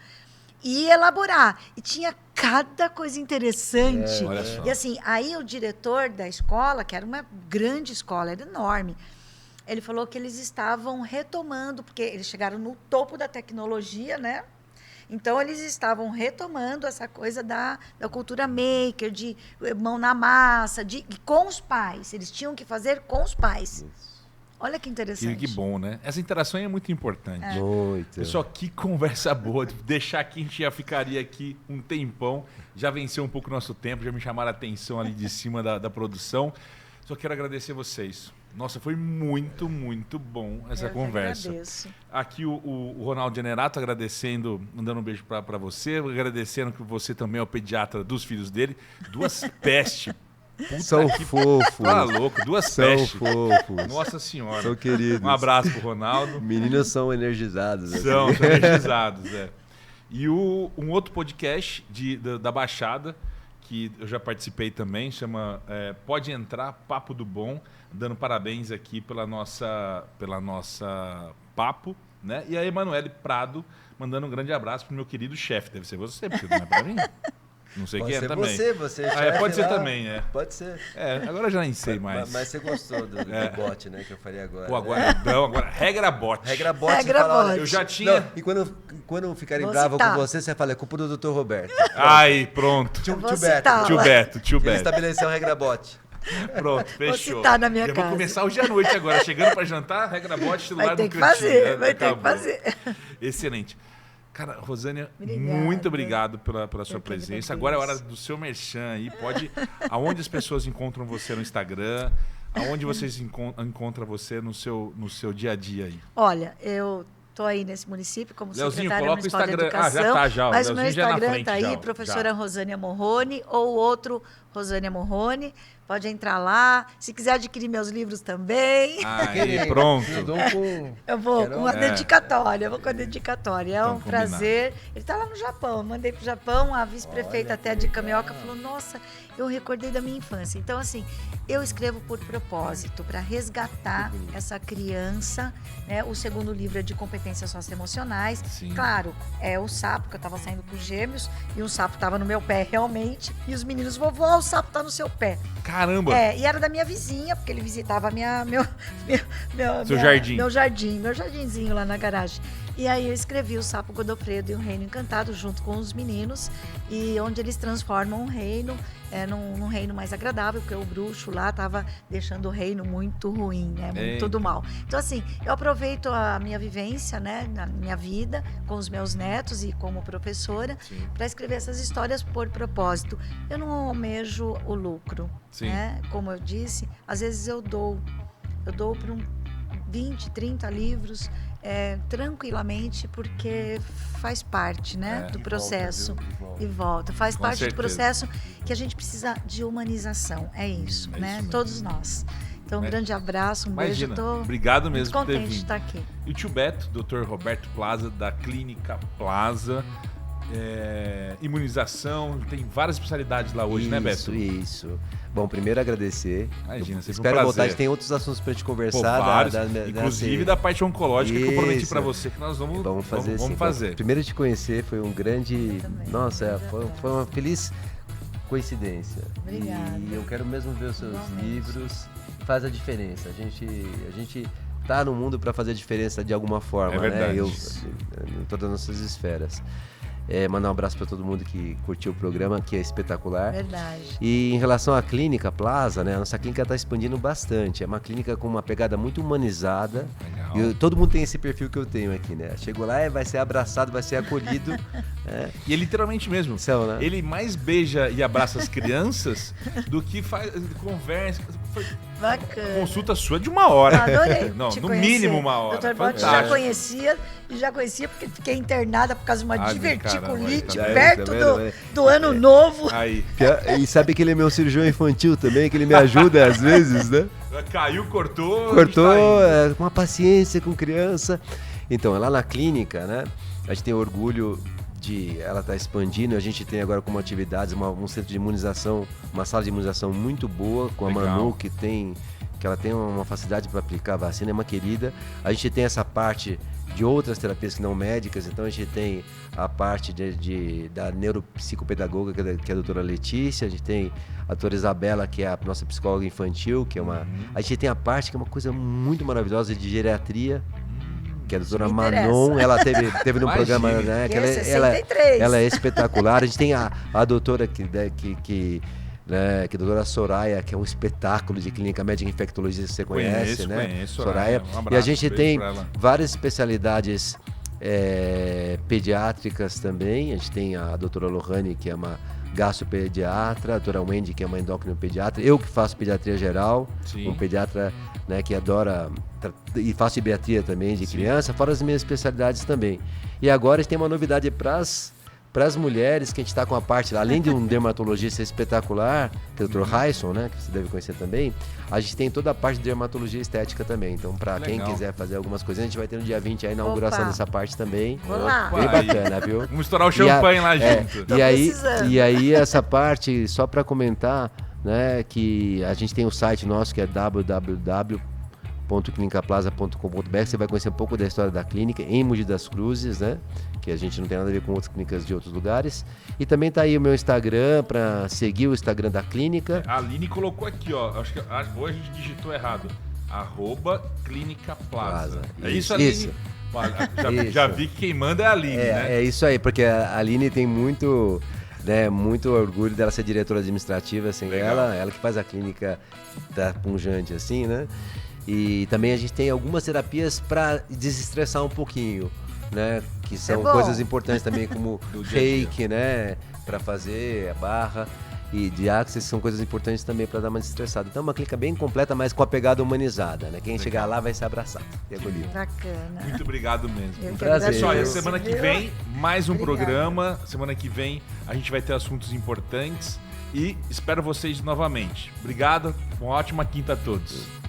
e elaborar. E tinha cada coisa interessante. Olha só. E assim, aí o diretor da escola, que era uma grande escola, era enorme, ele falou que eles estavam retomando, porque eles chegaram no topo da tecnologia, né? Então, eles estavam retomando essa coisa da cultura maker, de mão na massa, com os pais. Eles tinham que fazer com os pais. Olha que interessante. Que bom, né? Essa interação é muito importante. Muito. Pessoal, que conversa boa. Deixar aqui, a gente já ficaria aqui um tempão. Já venceu um pouco o nosso tempo, já me chamaram a atenção ali de cima da produção. Só quero agradecer vocês. Nossa, foi muito, muito bom essa conversa. Agradeço. Aqui o Ronaldo Generato agradecendo, mandando um beijo para você, agradecendo que você também é o pediatra dos filhos dele. Duas pestes. São fofos. Tá louco, duas São pestes. fofos. Nossa Senhora. São queridos. Um abraço pro Ronaldo. Meninos são energizados. assim. São energizados, é. E um outro podcast da Baixada, que eu já participei também, chama Pode Entrar, Papo do Bom, dando parabéns aqui pela nossa papo, né? E a Emanuele Prado, mandando um grande abraço pro meu querido chefe. Deve ser você, porque não é pra mim. Não sei quem é também. Você Pode ser também, é. Pode ser. Agora eu já nem sei mais. Mas você gostou do bot, né? Que eu falei agora. Pô, agora regra bot. Regra bot. Regra você fala, bot. Eu já tinha... Não, e quando ficarem Vou bravos citar. com você fala, é culpa do Dr. Roberto. Ai, pronto. Tio vou Beto. citar. Tio Ele Beto. estabeleceu a regra bot. Pronto, fechou. citar na minha Já casa. vou começar hoje à noite agora. Chegando para jantar, regra bot, celular Vai ter no que cantinho, fazer, né? vai ter que Acabou. fazer. Excelente. Cara, Rosânia, Obrigada. muito obrigado pela sua Eu que presença. agradeço. Agora é hora do seu merchan aí. Aonde as pessoas encontram você no Instagram? Aonde vocês encontram você no seu dia a dia aí? Olha, eu estou aí nesse município como Leozinho, secretária coloca o municipal de Instagram. educação. Já tá, já. Mas o meu Leozinho já é na Instagram frente, está aí, já, professora já. Rosânia Morrone, ou outro Rosânia Morrone. Pode entrar lá. Se quiser adquirir meus livros também. Aí, pronto. Eu vou Quero- com a dedicatória, eu vou com a dedicatória. É Então, um prazer. Ele está lá no Japão, eu mandei para o Japão, a vice-prefeita até de Camioca falou, nossa, eu recordei da minha infância. Então, assim, eu escrevo por propósito, para resgatar essa criança, né? O segundo livro é de competências socioemocionais. Sim. Claro, é o sapo, que eu estava saindo com os gêmeos, e um sapo estava no meu pé realmente, e os meninos, vovó, o sapo está no seu pé. Caramba. E era da minha vizinha, porque ele visitava Seu jardim. meu jardinzinho lá na garagem. E aí eu escrevi o Sapo Godofredo e o Reino Encantado junto com os meninos, e onde eles transformam um reino num reino mais agradável, porque o bruxo lá estava deixando o reino muito ruim, né? Muito do mal. Então, assim, eu aproveito a minha vivência, né, na minha vida, com os meus netos e como professora, para escrever essas histórias por propósito. Eu não almejo o lucro, Sim. né? Como eu disse, às vezes eu dou para 20, 30 livros, tranquilamente, porque faz parte, né, do processo. E volta. Faz Com parte certeza. do processo que a gente precisa de humanização. É isso, É né? isso mesmo. Todos nós. Então, um grande abraço, um Imagina. beijo. Tô Obrigado muito mesmo por ter contente de vindo. estar aqui. E o tio Beto, Dr. Roberto Plaza, da Clínica Plaza. Imunização, tem várias especialidades lá hoje, né, Beto? Isso. Bom, primeiro agradecer. Imagina, sempre Espero um prazer. voltar, a gente tem outros assuntos pra gente Pô, conversar. vários, da inclusive da parte oncológica que eu prometi Isso. pra você que nós vamos fazer. Vamos sim. fazer. Primeiro te conhecer foi um grande... também. Nossa, foi uma feliz coincidência. Obrigada. E eu quero mesmo ver os seus Igualmente. livros. Faz a diferença. A gente tá no mundo para fazer a diferença de alguma forma, É verdade. né? Em todas as nossas esferas. Mandar um abraço para todo mundo que curtiu o programa, que é espetacular. Verdade. E em relação à clínica Plaza, né? A nossa clínica está expandindo bastante. É uma clínica com uma pegada muito humanizada. Legal. E todo mundo tem esse perfil que eu tenho aqui, né? Chegou lá, vai ser abraçado, vai ser acolhido. E é literalmente mesmo. São, né? Ele mais beija e abraça as crianças do que faz conversa. Bacana. Consulta sua de uma hora. Adorei. Não, te no conhecer. mínimo uma hora. Dr. Bote já Fantástico. conhecia porque fiquei internada por causa de uma Ai, diverticulite caramba, perto tá vendo? do ano novo. Aí, E sabe que ele é meu cirurgião infantil também, que ele me ajuda às vezes, né? caiu, cortou. Cortou, está indo. com uma paciência com criança. Então, lá na clínica, né? A gente tem orgulho de ela estar expandindo. A gente tem agora como atividades um centro de imunização, uma sala de imunização muito boa, com a Legal. Manu, que ela tem uma facilidade para aplicar a vacina, é uma querida. A gente tem essa parte de outras terapias que não médicas. Então a gente tem a parte da neuropsicopedagoga, que é a doutora Letícia, a gente tem a doutora Isabela, que é a nossa psicóloga infantil, que é uma... A gente tem a parte que é uma coisa muito maravilhosa de geriatria, que é a doutora Manon, ela teve num programa, né? Que ela é espetacular. A gente tem a doutora que é a doutora Soraya, que é um espetáculo de clínica médica infectologista, você conhece, né? Conheço, Soraya. Um abraço, e a gente tem várias especialidades pediátricas também. A gente tem a doutora Lohane, que é uma gastropediatra, a doutora Wendy, que é uma endocrinopediatra, eu que faço pediatria geral, um pediatra, né, que adora, e faço pediatria também de criança, fora as minhas especialidades também. E agora a gente tem uma novidade para as mulheres, que a gente está com a parte, além de um dermatologista espetacular, que é o Dr. Raison, né, que você deve conhecer também, a gente tem toda a parte de dermatologia estética também. Então, para quem quiser fazer algumas coisas, a gente vai ter no dia 20 a inauguração dessa parte também. Bem bacana, viu? Vamos estourar o champanhe lá junto. E aí, essa parte, só para comentar, né, que a gente tem um site nosso que é www.clinicaplaza.com.br. Você vai conhecer um pouco da história da clínica em Mogi das Cruzes, né? Que a gente não tem nada a ver com outras clínicas de outros lugares. E também tá aí o meu Instagram, para seguir o Instagram da clínica. A Aline colocou aqui, ó. Acho que hoje a gente digitou errado. @clinicaplaza. É isso, Aline? Isso. Já vi que quem manda é a Aline, né? É isso aí, porque a Aline tem muito orgulho dela ser diretora administrativa, assim, ela que faz a clínica da Punjante, assim, né? E também a gente tem algumas terapias para desestressar um pouquinho, né? Que são coisas importantes também, como reiki, né? Para fazer a barra e de axis, são coisas importantes também para dar uma desestressada. Então é uma clínica bem completa, mas com a pegada humanizada, né? Quem chegar lá vai se abraçar. É bonito. Bacana. Muito obrigado mesmo. Um prazer. Pessoal, e semana que vem, mais um programa. Semana que vem a gente vai ter assuntos importantes e espero vocês novamente. Obrigado, uma ótima quinta a todos.